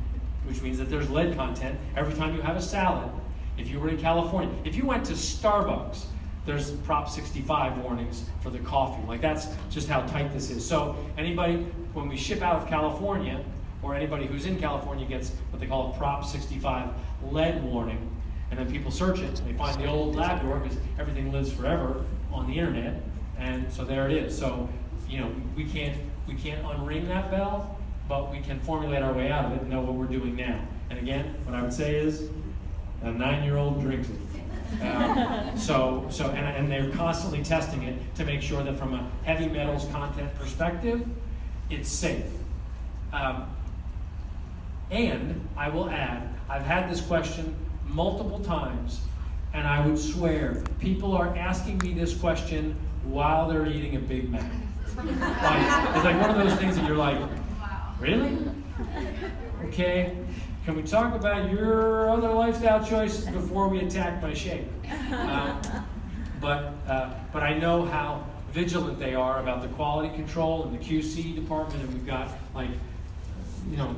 which means that there's lead content. Every time you have a salad, if you were in California, if you went to Starbucks, there's Prop 65 warnings for the coffee. Like, that's just how tight this is. So anybody, when we ship out of California, or anybody who's in California gets what they call a Prop 65 lead warning, and then people search it, and they find the old lab door, because everything lives forever on the internet, and so there it is. So, you know, we can't unring that bell, but we can formulate our way out of it and know what we're doing now. And again, what I would say is, a 9-year-old drinks it. And they're constantly testing it to make sure that from a heavy metals content perspective, it's safe. And I will add, I've had this question multiple times, and I would swear people are asking me this question while they're eating a Big Mac. It's like one of those things that you're like, really? Okay. Can we talk about your other lifestyle choices before we attack my shake? But I know how vigilant they are about the quality control and the QC department, and we've got, like, you know,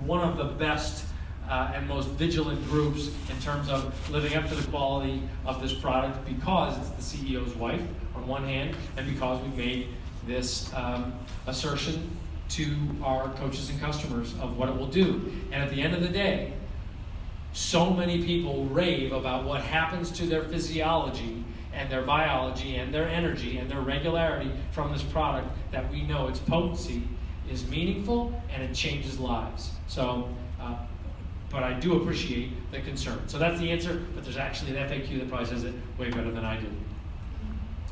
one of the best and most vigilant groups in terms of living up to the quality of this product, because it's the CEO's wife on one hand, and because we've made this assertion to our coaches and customers of what it will do. And at the end of the day, so many people rave about what happens to their physiology and their biology and their energy and their regularity from this product that we know its potency is meaningful and it changes lives. So, but I do appreciate the concern. So that's the answer, but there's actually an FAQ that probably says it way better than I do.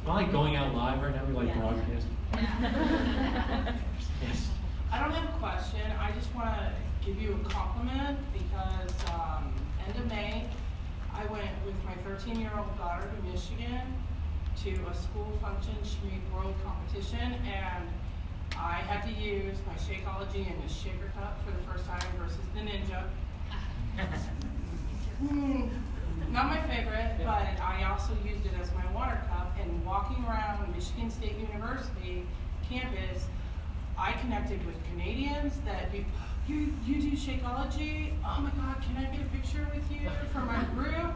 Am I like going out live right now? We like broadcast. Yes. I don't have a question. I just want to give you a compliment because end of May, I went with my 13-year-old daughter to Michigan to a school function, Schmied World competition, and I had to use my Shakeology in a shaker cup for the first time versus the Ninja. Not my favorite, but I also used it as my water cup, and walking around Michigan State University campus, I connected with Canadians that you do Shakeology? Oh my God, can I get a picture with you for my group?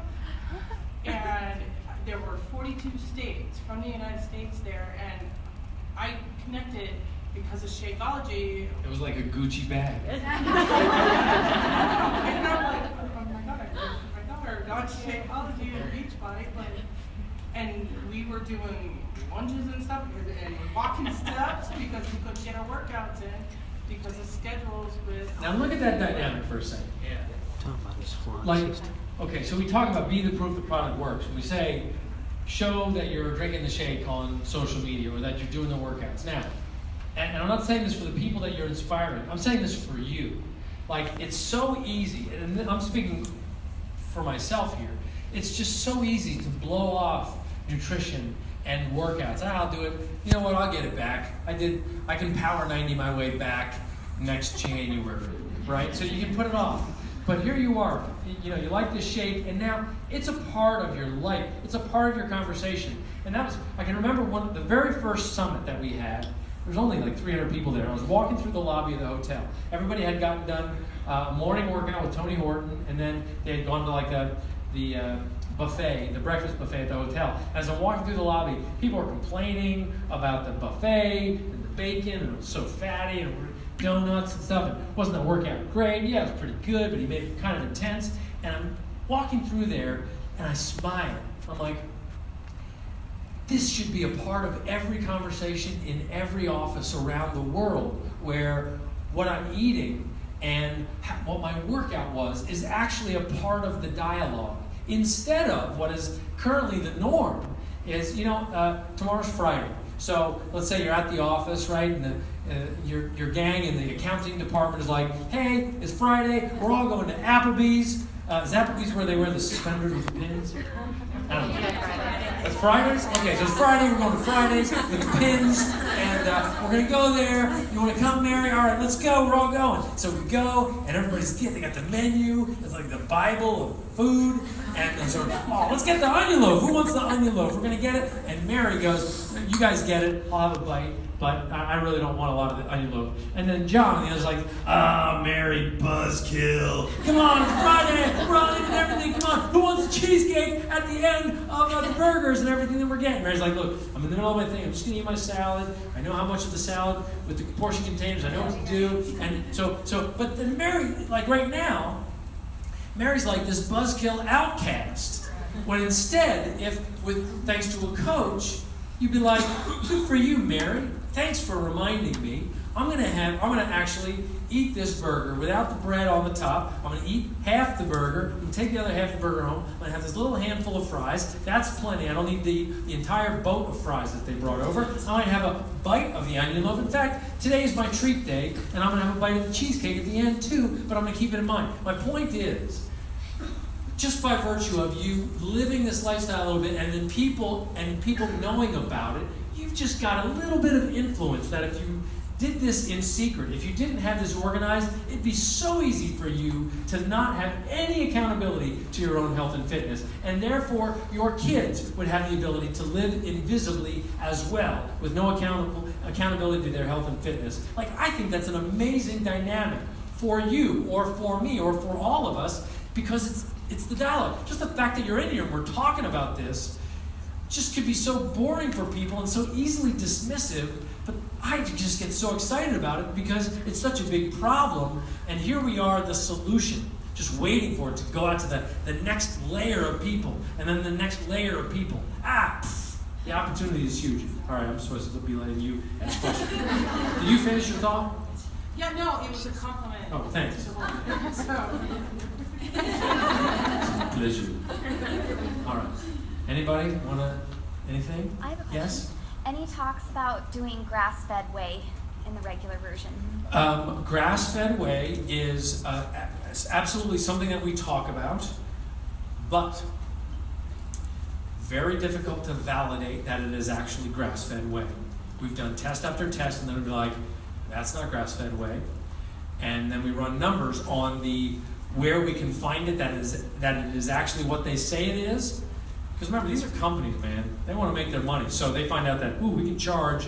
And there were 42 states from the United States there, and I connected because of Shakeology. It was like a Gucci bag. And I'm like, oh my God, I worked with my daughter on Shakeology and Beachbody, and we were doing lunges and stuff, and walking steps because we couldn't get our workouts in because of schedules with. Now look at that dynamic for a second. Yeah. Like, okay, so we talk about be the proof the product works. We say, show that you're drinking the shake on social media or that you're doing the workouts. Now, and I'm not saying this for the people that you're inspiring. I'm saying this for you. Like, it's so easy, and I'm speaking for myself here, it's just so easy to blow off nutrition and workouts. I'll do it. You know what? I'll get it back. I can power 90 my way back next January, right? So you can put it off. But here you are. You know, you like this shape, and now it's a part of your life. It's a part of your conversation. And that was, I can remember the very first summit that we had. There was only like 300 people there. I was walking through the lobby of the hotel. Everybody had gotten done a morning workout with Tony Horton, and then they had gone to like the buffet, the breakfast buffet at the hotel. As I'm walking through the lobby, people were complaining about the buffet and the bacon, and it was so fatty, and donuts and stuff. And wasn't the workout great? Yeah, it was pretty good, but he made it kind of intense. And I'm walking through there, and I smile. I'm like, this should be a part of every conversation in every office around the world, where what I'm eating and what my workout was is actually a part of the dialogue, instead of what is currently the norm is, tomorrow's Friday. So let's say you're at the office, right, and your gang in the accounting department is like, hey, it's Friday, we're all going to Applebee's. Is Applebee's where they wear the suspenders with the pins? I don't know. It's Fridays? Okay, so it's Friday, we're going to Fridays with the pins, and we're going to go there. You want to come, Mary? All right, let's go, we're all going. So we go, and they got the menu, it's like the Bible of food, and so, let's get the onion loaf. Who wants the onion loaf? We're going to get it, and Mary goes, you guys get it, I'll have a bite. But I really don't want a lot of the onion loaf. And then John, the other's like, Mary, buzzkill. Come on, it's Friday, we're all eating everything, come on. Who wants a cheesecake at the end of the burgers and everything that we're getting? Mary's like, look, I'm in the middle of my thing, I'm just gonna eat my salad. I know how much of the salad with the portion containers, I know what to do. And but then Mary, like right now, Mary's like this buzzkill outcast. When instead, thanks to a coach, you'd be like, good for you, Mary. Thanks for reminding me. I'm gonna actually eat this burger without the bread on the top. I'm gonna eat half the burger. I'm gonna take the other half of the burger home. I'm gonna have this little handful of fries. That's plenty. I don't need the entire boat of fries that they brought over. I might have a bite of the onion loaf. In fact, today is my treat day, and I'm gonna have a bite of the cheesecake at the end too, but I'm gonna keep it in mind. My point is, just by virtue of you living this lifestyle a little bit, and then people knowing about it, you've just got a little bit of influence that if you did this in secret, if you didn't have this organized, it'd be so easy for you to not have any accountability to your own health and fitness. And therefore, your kids would have the ability to live invisibly as well, with no accountability to their health and fitness. Like, I think that's an amazing dynamic for you, or for me, or for all of us, because it's the dialogue. Just the fact that you're in here and we're talking about this just could be so boring for people and so easily dismissive, but I just get so excited about it because it's such a big problem, and here we are, the solution, just waiting for it to go out to the next layer of people, and then the next layer of people. The opportunity is huge. All right, I'm supposed to be letting you ask questions. Did you finish your thought? Yeah, no, it was a compliment. Oh, thanks. Pleasure. All right. Anybody want anything? I have a question. Yes? Any talks about doing grass-fed whey in the regular version? Grass-fed whey is absolutely something that we talk about, but very difficult to validate that it is actually grass-fed whey. We've done test after test, and then we'd be like, that's not grass-fed whey. And then we run numbers on where we can find it that it is actually what they say it is. Because remember, these are companies, man. They want to make their money. So they find out that, we can charge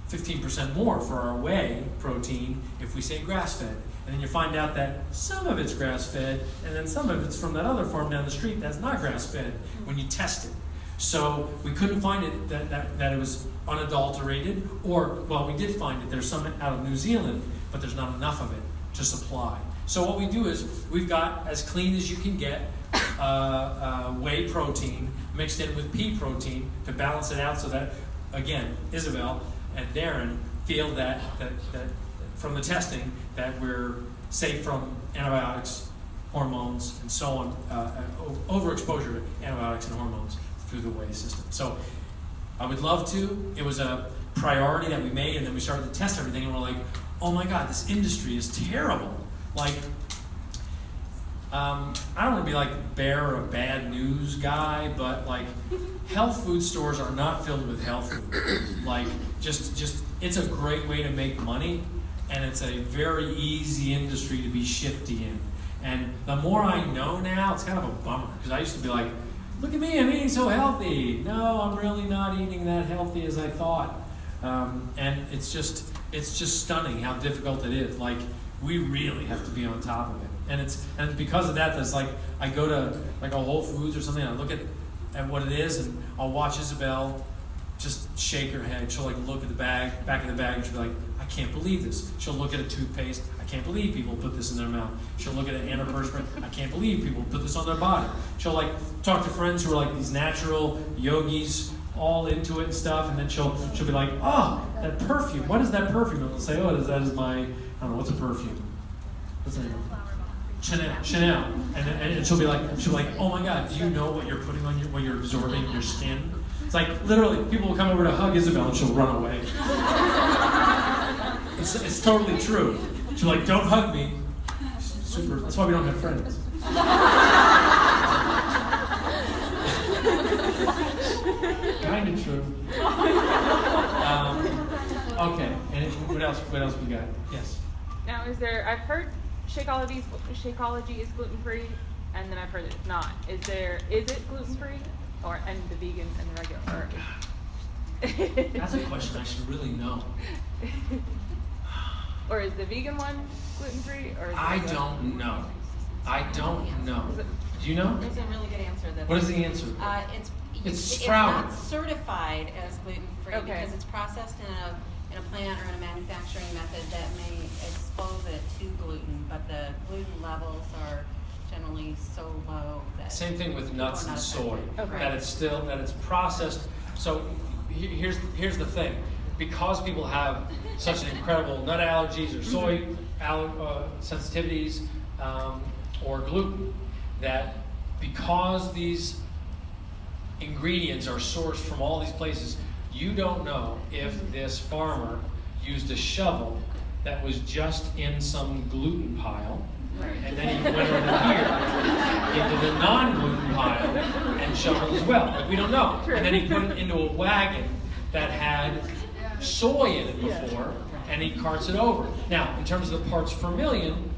15% more for our whey protein if we say grass-fed. And then you find out that some of it's grass-fed, and then some of it's from that other farm down the street that's not grass-fed when you test it. So we couldn't find it that it was unadulterated, or, well, we did find it. There's some out of New Zealand, but there's not enough of it to supply. So what we do is we've got as clean as you can get whey protein mixed in with pea protein to balance it out so that, again, Isabel and Darren feel that from the testing that we're safe from antibiotics, hormones, and so on, overexposure to antibiotics and hormones through the whey system. So I would love to. It was a priority that we made, and then we started to test everything, and we're like, oh my God, this industry is terrible. Like, I don't want to be like bear or a bad news guy, but like health food stores are not filled with health food. Like just it's a great way to make money, and it's a very easy industry to be shifty in. And the more I know now, it's kind of a bummer, because I used to be like, look at me, I'm eating so healthy. No, I'm really not eating that healthy as I thought. And it's just stunning how difficult it is. Like, we really have to be on top of it. And because of that, there's like, I go to like a Whole Foods or something, and I look at what it is, and I'll watch Isabel just shake her head. She'll like look at the bag, back of the bag, and she'll be like, I can't believe this. She'll look at a toothpaste. I can't believe people put this in their mouth. She'll look at an antiperspirant. I can't believe people put this on their body. She'll like talk to friends who are like these natural yogis, all into it and stuff, and then she'll be like, oh, that perfume. What is that perfume? And they'll say, oh, that is my, I don't know, what's a perfume? What's the name? Chanel. And she'll be like, oh my God, do you know what you're putting on what you're absorbing in your skin? It's like, literally, people will come over to hug Isabel and she'll run away. It's totally true. She's like, don't hug me. Super. That's why we don't have friends. Kind of true. Okay. And what else we got? Yes. Now, I've heard Shakeology is gluten-free, and then I've heard it's not. Is it gluten-free, and the vegan and the regular? That's a question I should really know. Or is the vegan one gluten-free? Or is I don't know. Do you know? There's a really good answer. What is the answer? It's sprouted. not certified as gluten-free Okay. because it's processed in a plant or in a manufacturing method that may expose it to gluten, but the gluten levels are generally so low that Same thing with nuts and soy. Okay. That it's processed. So here's the thing. Because people have such an incredible nut allergies or soy sensitivities or gluten, that because these ingredients are sourced from all these places, you don't know if this farmer used a shovel that was just in some gluten pile, and then he went over here into the non-gluten pile and shoveled as well. Like, we don't know. And then he put it into a wagon that had soy in it before, and he carts it over. Now, in terms of the parts per million,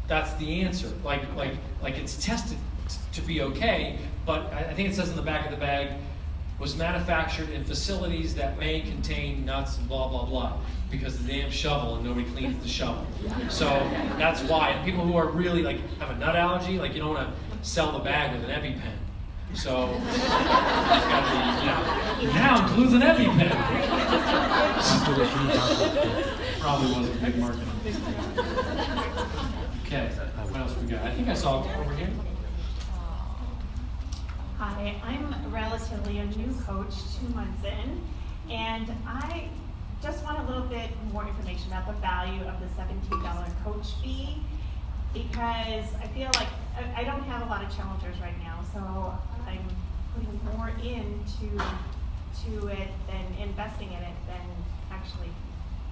that's the answer. Like it's tested to be okay, but I think it says in the back of the bag, was manufactured in facilities that may contain nuts and blah, blah, blah, because of the damn shovel and nobody cleans the shovel. So that's why. And people who are really, like, have a nut allergy, like, you don't want to sell the bag with an EpiPen. So it's got to be, now includes an EpiPen. Probably wasn't big marketing. Okay, what else we got? I think I saw it over here. Hi, I'm relatively a new coach, 2 months in, and I just want a little bit more information about the value of the $17 coach fee, because I feel like I don't have a lot of challengers right now, so I'm putting more into it than investing in it than actually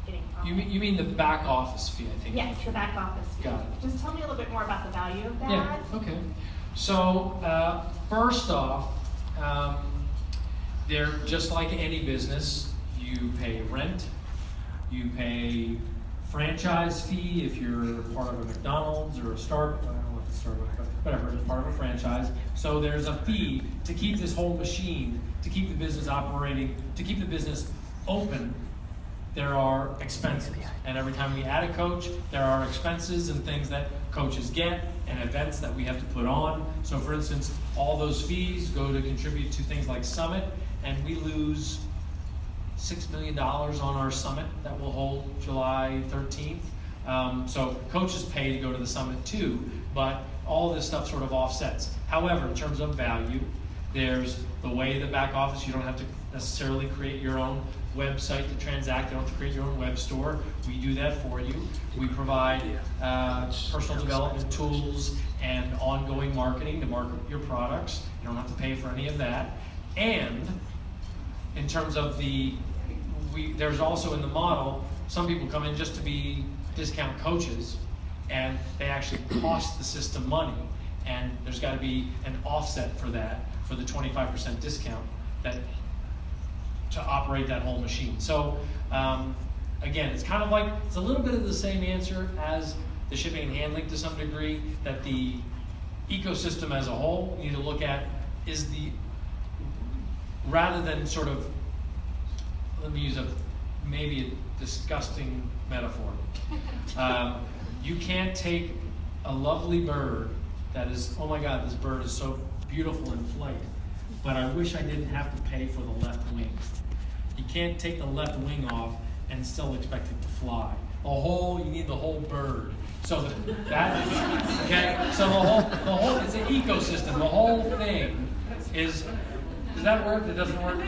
getting profit. You mean the back office fee, I think. Yes, the back office fee. Got it. Just tell me a little bit more about the value of that. Yeah, okay. So, first off, they're just like any business. You pay rent, you pay franchise fee if you're part of a McDonald's or a Starbucks. I don't know if it's Starbucks, but whatever, it's part of a franchise. So there's a fee to keep this whole machine, to keep the business operating, to keep the business open. There are expenses, and every time we add a coach, there are expenses and things that coaches get and events that we have to put on. So for instance, all those fees go to contribute to things like Summit, and we lose $6 million on our Summit that will hold July 13th. So coaches pay to go to the Summit too, but all this stuff sort of offsets. However, in terms of value, there's the way the back office, you don't have to necessarily create your own website to transact. You don't have to create your own web store. We do that for you. We provide personal development tools and ongoing marketing to market your products. You don't have to pay for any of that. And in terms of there's also in the model, some people come in just to be discount coaches, and they actually cost the system money, and there's got to be an offset for that, for the 25% discount that to operate that whole machine. So again, it's kind of like, it's a little bit of the same answer as the shipping and handling to some degree, that the ecosystem as a whole you need to look at is rather than sort of, let me use maybe a disgusting metaphor. You can't take a lovely bird that is, oh my God, this bird is so beautiful in flight, but I wish I didn't have to pay for the left wing. You can't take the left wing off and still expect it to fly. You need the whole bird. So okay. So the whole, it's an ecosystem. The whole thing is. Does that work? It doesn't work.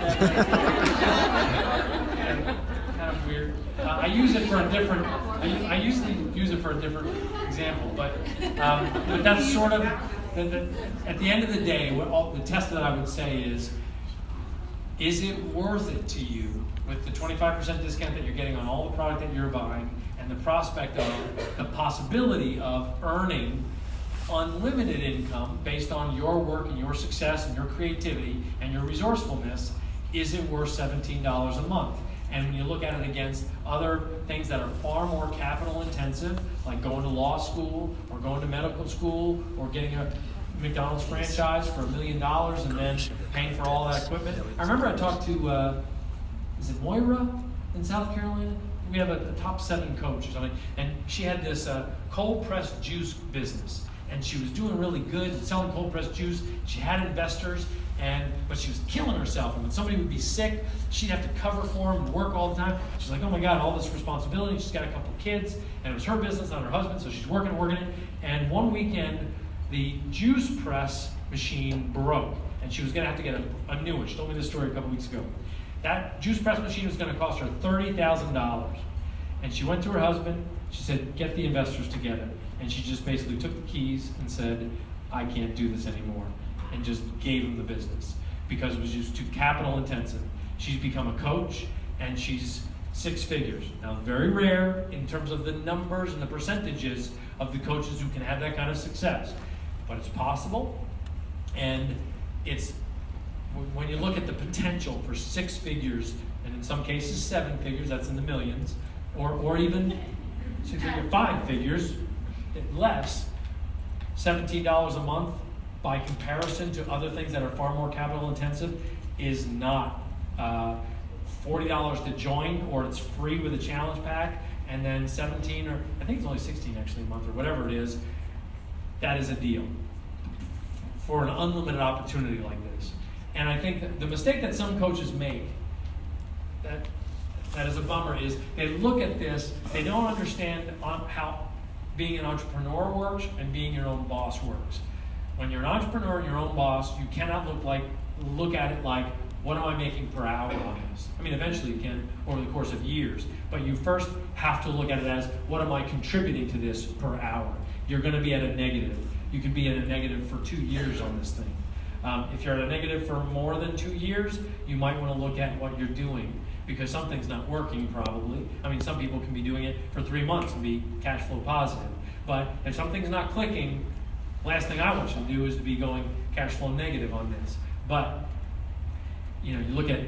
Kind of weird. I use it for a different. I usually use it for a different example, but that's sort of. At the end of the day, the test that I would say is it worth it to you with the 25% discount that you're getting on all the product that you're buying, and the prospect of the possibility of earning unlimited income based on your work and your success and your creativity and your resourcefulness? Is it worth $17 a month? And when you look at it against other things that are far more capital intensive, like going to law school or going to medical school or getting a McDonald's franchise for $1 million and then paying for all that equipment. I remember I talked to, is it Moira in South Carolina? We have a top 7 coach or something, and she had this cold pressed juice business. And she was doing really good and selling cold pressed juice. She had investors, but she was killing herself. And when somebody would be sick, she'd have to cover for them and work all the time. She's like, oh my God, all this responsibility. She's got a couple of kids, and it was her business, not her husband, so she's working it. And one weekend, the juice press machine broke, and she was going to have to get a new one. She told me this story a couple weeks ago. That juice press machine was going to cost her $30,000. And she went to her husband. She said, get the investors together. And she just basically took the keys and said, I can't do this anymore, and just gave him the business because it was just too capital intensive. She's become a coach, and she's 6 figures. Now, very rare in terms of the numbers and the percentages of the coaches who can have that kind of success, but it's possible. And it's, when you look at the potential for 6 figures, and in some cases 7 figures, that's in the millions, or even 5 figures, less, $17 a month by comparison to other things that are far more capital intensive is not $40 to join, or it's free with a challenge pack, and then 17, or I think it's only 16 actually a month, or whatever it is. That is a deal for an unlimited opportunity like this. And I think that the mistake that some coaches make, that is a bummer, is they look at this, they don't understand how being an entrepreneur works and being your own boss works. When you're an entrepreneur and your own boss, you cannot look at it like, what am I making per hour on this? I mean, eventually you can over the course of years, but you first have to look at it as, what am I contributing to this per hour? You're going to be at a negative. You could be at a negative for 2 years on this thing. If you're at a negative for more than 2 years, you might want to look at what you're doing, because something's not working probably. I mean, some people can be doing it for 3 months and be cash flow positive. But if something's not clicking, last thing I want you to do is to be going cash flow negative on this. But, you look at,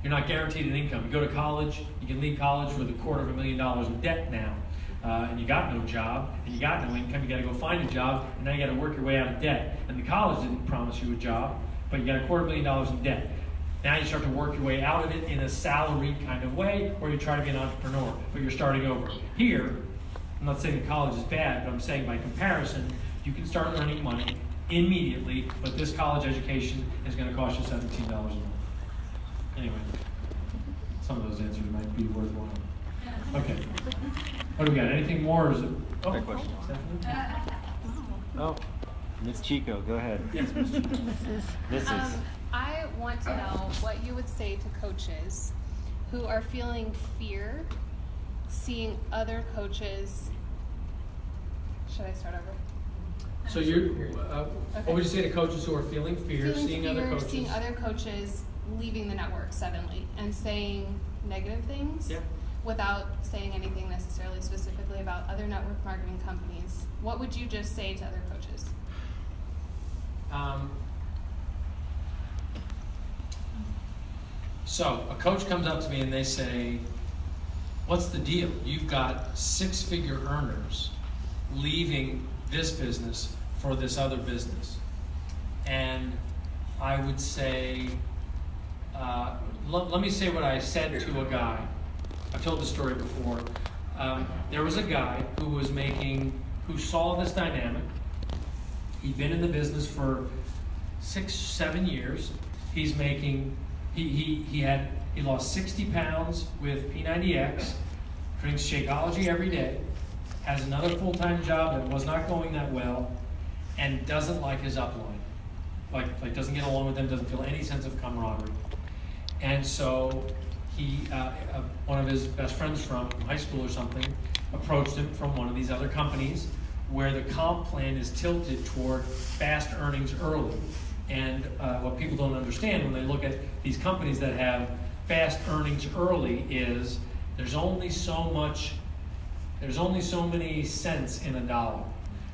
you're not guaranteed an income. You go to college, you can leave college with $250,000 in debt now. And you got no job, and you got no income. You got to go find a job, and now you got to work your way out of debt. And the college didn't promise you a job, but you got $250,000 in debt. Now you start to work your way out of it in a salaried kind of way, or you try to be an entrepreneur, but you're starting over. Here, I'm not saying that college is bad, but I'm saying by comparison, you can start earning money immediately, but this college education is going to cost you $17 a month. Anyway, some of those answers might be worthwhile. Okay. What do we got? Anything more? Or is it? Oh, great question. Oh, Ms. Chico, go ahead. Yes, Ms. Chico. This is. I want to know what you would say to coaches who are feeling fear seeing other coaches. Should I start over? So what would you say to coaches who are feeling fear, seeing other coaches leaving the network suddenly and saying negative things? Yeah. without saying anything necessarily specifically about other network marketing companies, what would you just say to other coaches? So a coach comes up to me and they say, what's the deal? You've got six-figure earners leaving this business for this other business. And I would say, let me say what I said to a guy. I've told this story before. There was a guy who saw this dynamic. He'd been in the business for 6-7 years. He's making, he lost 60 pounds with P90X, drinks Shakeology every day, has another full-time job that was not going that well, and doesn't like his upline. Like doesn't get along with them, doesn't feel any sense of camaraderie. And so he, one of his best friends from high school or something, approached him from one of these other companies where the comp plan is tilted toward fast earnings early. And what people don't understand when they look at these companies that have fast earnings early is there's only so many cents in a dollar.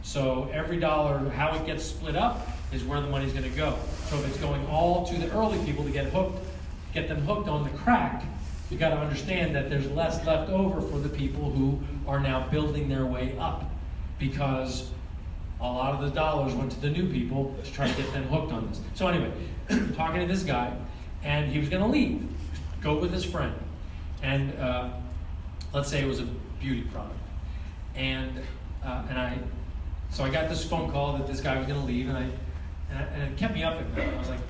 So every dollar, how it gets split up is where the money's going to go. So if it's going all to the early people to get them hooked on the crack, you got to understand that there's less left over for the people who are now building their way up, because a lot of the dollars went to the new people to try to get them hooked on this. So anyway, talking to this guy, and he was going to leave, go with his friend, and let's say it was a beauty product, so I got this phone call that this guy was going to leave, and it kept me up at night. I was like,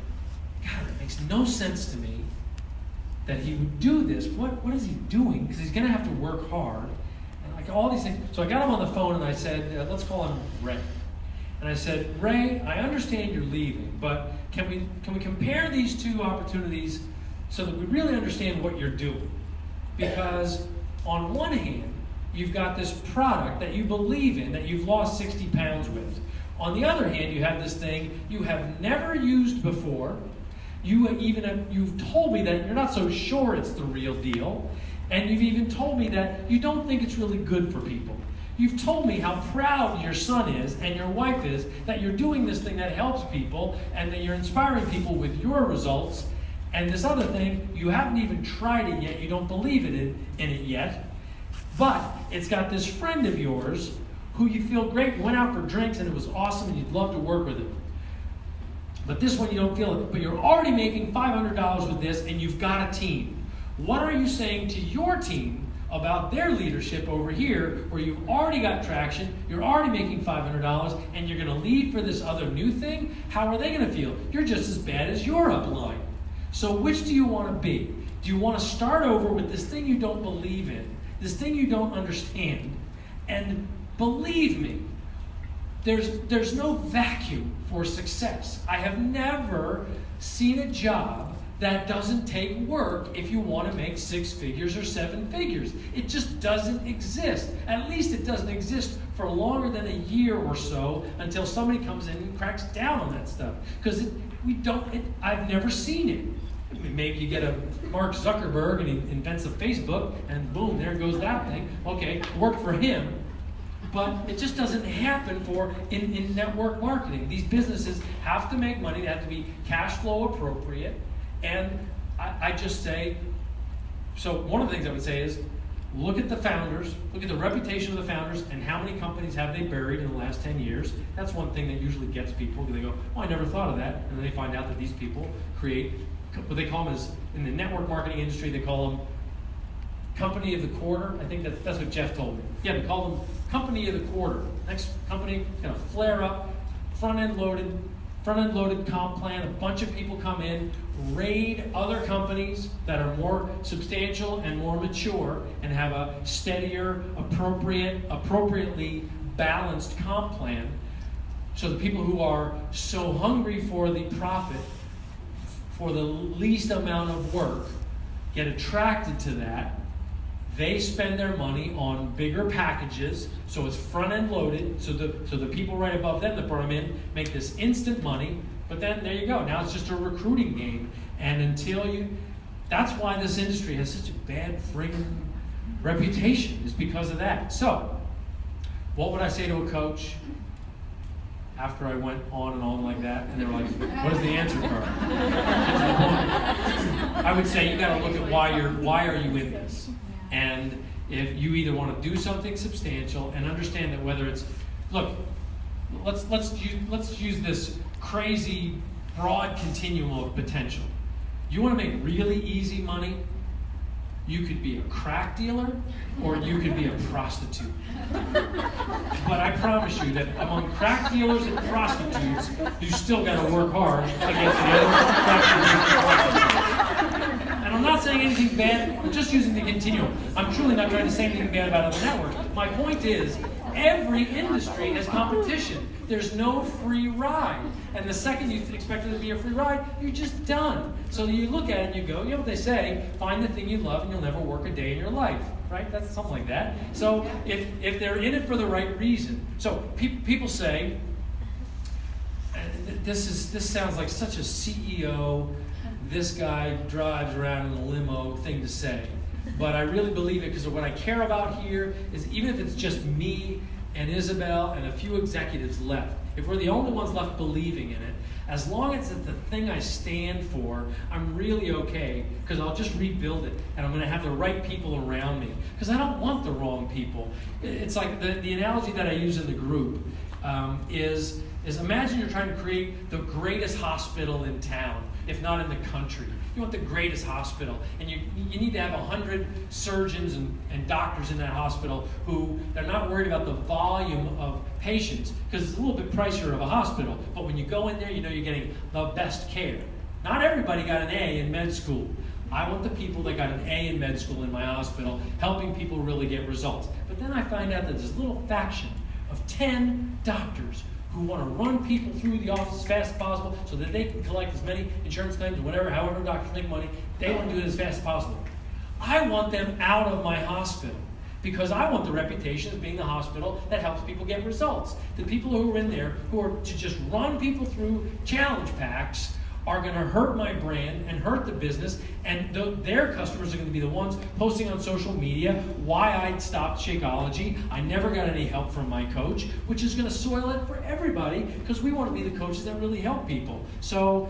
God, it makes no sense to me that he would do this. What is he doing? Because he's going to have to work hard, and like all these things. So I got him on the phone and I said, let's call him Ray. And I said, Ray, I understand you're leaving, but can we compare these two opportunities so that we really understand what you're doing? Because on one hand, you've got this product that you believe in, that you've lost 60 pounds with. On the other hand, you have this thing you have never used before. You've told me that you're not so sure it's the real deal, and you've even told me that you don't think it's really good for people. You've told me how proud your son is and your wife is that you're doing this thing that helps people and that you're inspiring people with your results. And this other thing, you haven't even tried it yet. You don't believe in it yet. But it's got this friend of yours who you feel great. You went out for drinks and it was awesome and you'd love to work with him. But this one you don't feel it. But you're already making $500 with this and you've got a team. What are you saying to your team about their leadership over here where you've already got traction, you're already making $500, and you're going to leave for this other new thing? How are they going to feel? You're just as bad as your upline. So which do you want to be? Do you want to start over with this thing you don't believe in, this thing you don't understand? And believe me, there's no vacuum for success. I have never seen a job that doesn't take work if you want to make 6 figures or 7 figures. It just doesn't exist. At least it doesn't exist for longer than a year or so until somebody comes in and cracks down on that stuff. Because I've never seen it. I mean, maybe you get a Mark Zuckerberg and he invents a Facebook and boom, there goes that thing. Okay, worked for him. But it just doesn't happen in network marketing. These businesses have to make money. They have to be cash flow appropriate. And I just say, so one of the things I would say is, look at the founders, look at the reputation of the founders, and how many companies have they buried in the last 10 years. That's one thing that usually gets people. They go, oh, I never thought of that. And then they find out that these people create, what they call them is, in the network marketing industry, they call them company of the quarter. I think that's what Jeff told me. Yeah, they call them company of the quarter. Next company is going to flare up, front-end loaded comp plan. A bunch of people come in, raid other companies that are more substantial and more mature and have a steadier, appropriately balanced comp plan. So the people who are so hungry for the profit, for the least amount of work, get attracted to that. They spend their money on bigger packages, so it's front-end loaded, so the people right above them that brought them in make this instant money, but then there you go. Now it's just a recruiting game, and that's why this industry has such a bad friggin' Reputation is because of that. So, what would I say to a coach after I went on and on like that? And they were like, what is the answer, Carl? I would say you got to look at why are you in this? And if you either want to do something substantial and understand that whether it's, look, let's use this crazy broad continuum of potential. You want to make really easy money? You could be a crack dealer or you could be a prostitute. But I promise you that among crack dealers and prostitutes, you still got to work hard against the other crack dealers and prostitutes. And I'm not saying anything bad, I'm just using the continuum. I'm truly not trying to say anything bad about other networks. My point is, every industry has competition. There's no free ride. And the second you expect it to be a free ride, you're just done. So you look at it and you go, you know what they say, find the thing you love and you'll never work a day in your life. Right? That's something like that. So if they're in it for the right reason. So people say, this sounds like such a CEO, this guy drives around in a limo thing to say. But I really believe it because what I care about here is even if it's just me and Isabel and a few executives left, if we're the only ones left believing in it, as long as it's the thing I stand for, I'm really okay because I'll just rebuild it and I'm going to have the right people around me because I don't want the wrong people. It's like the analogy that I use in the group is imagine you're trying to create the greatest hospital in town, if not in the country. You want the greatest hospital, and you need to have 100 surgeons and doctors in that hospital who they're not worried about the volume of patients because it's a little bit pricier of a hospital. But when you go in there, you know you're getting the best care. Not everybody got an A in med school. I want the people that got an A in med school in my hospital, helping people really get results. But then I find out that there's a little faction of 10 doctors who want to run people through the office as fast as possible so that they can collect as many insurance claims or whatever, however doctors make money. They want to do it as fast as possible. I want them out of my hospital because I want the reputation of being the hospital that helps people get results. The people who are in there who are to just run people through challenge packs are going to hurt my brand and hurt the business, and their customers are going to be the ones posting on social media why I stopped Shakeology. I never got any help from my coach, which is going to soil it for everybody because we want to be the coaches that really help people. So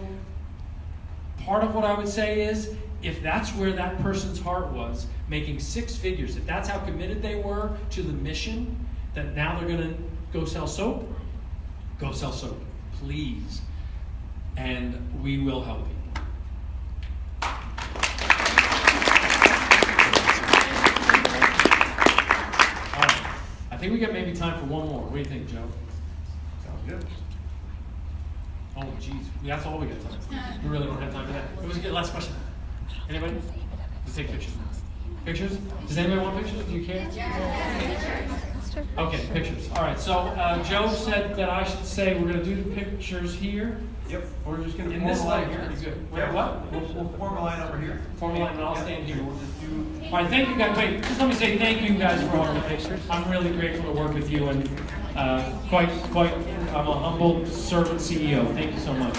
part of what I would say is if that's where that person's heart was, making 6 figures, if that's how committed they were to the mission, that now they're going to go sell soap, please. And we will help you. All right. I think we got maybe time for one more. What do you think, Joe? Sounds good. Oh, geez. That's all we got time for. We really don't have time for that. What was the last question? Anybody? Let's take pictures. Pictures? Does anybody want pictures? Do you care? Okay, pictures. All right, so Joe said that I should say we're going to do the pictures here. Yep, we're just going to In form this a line line here. pretty good. Yeah, What? We'll form a line over here. Form a line, and I'll stand here. We'll just do. All right, thank you guys. Wait, just let me say thank you guys for all the pictures. I'm really grateful to work with you, and quite, I'm a humble servant CEO. Thank you so much.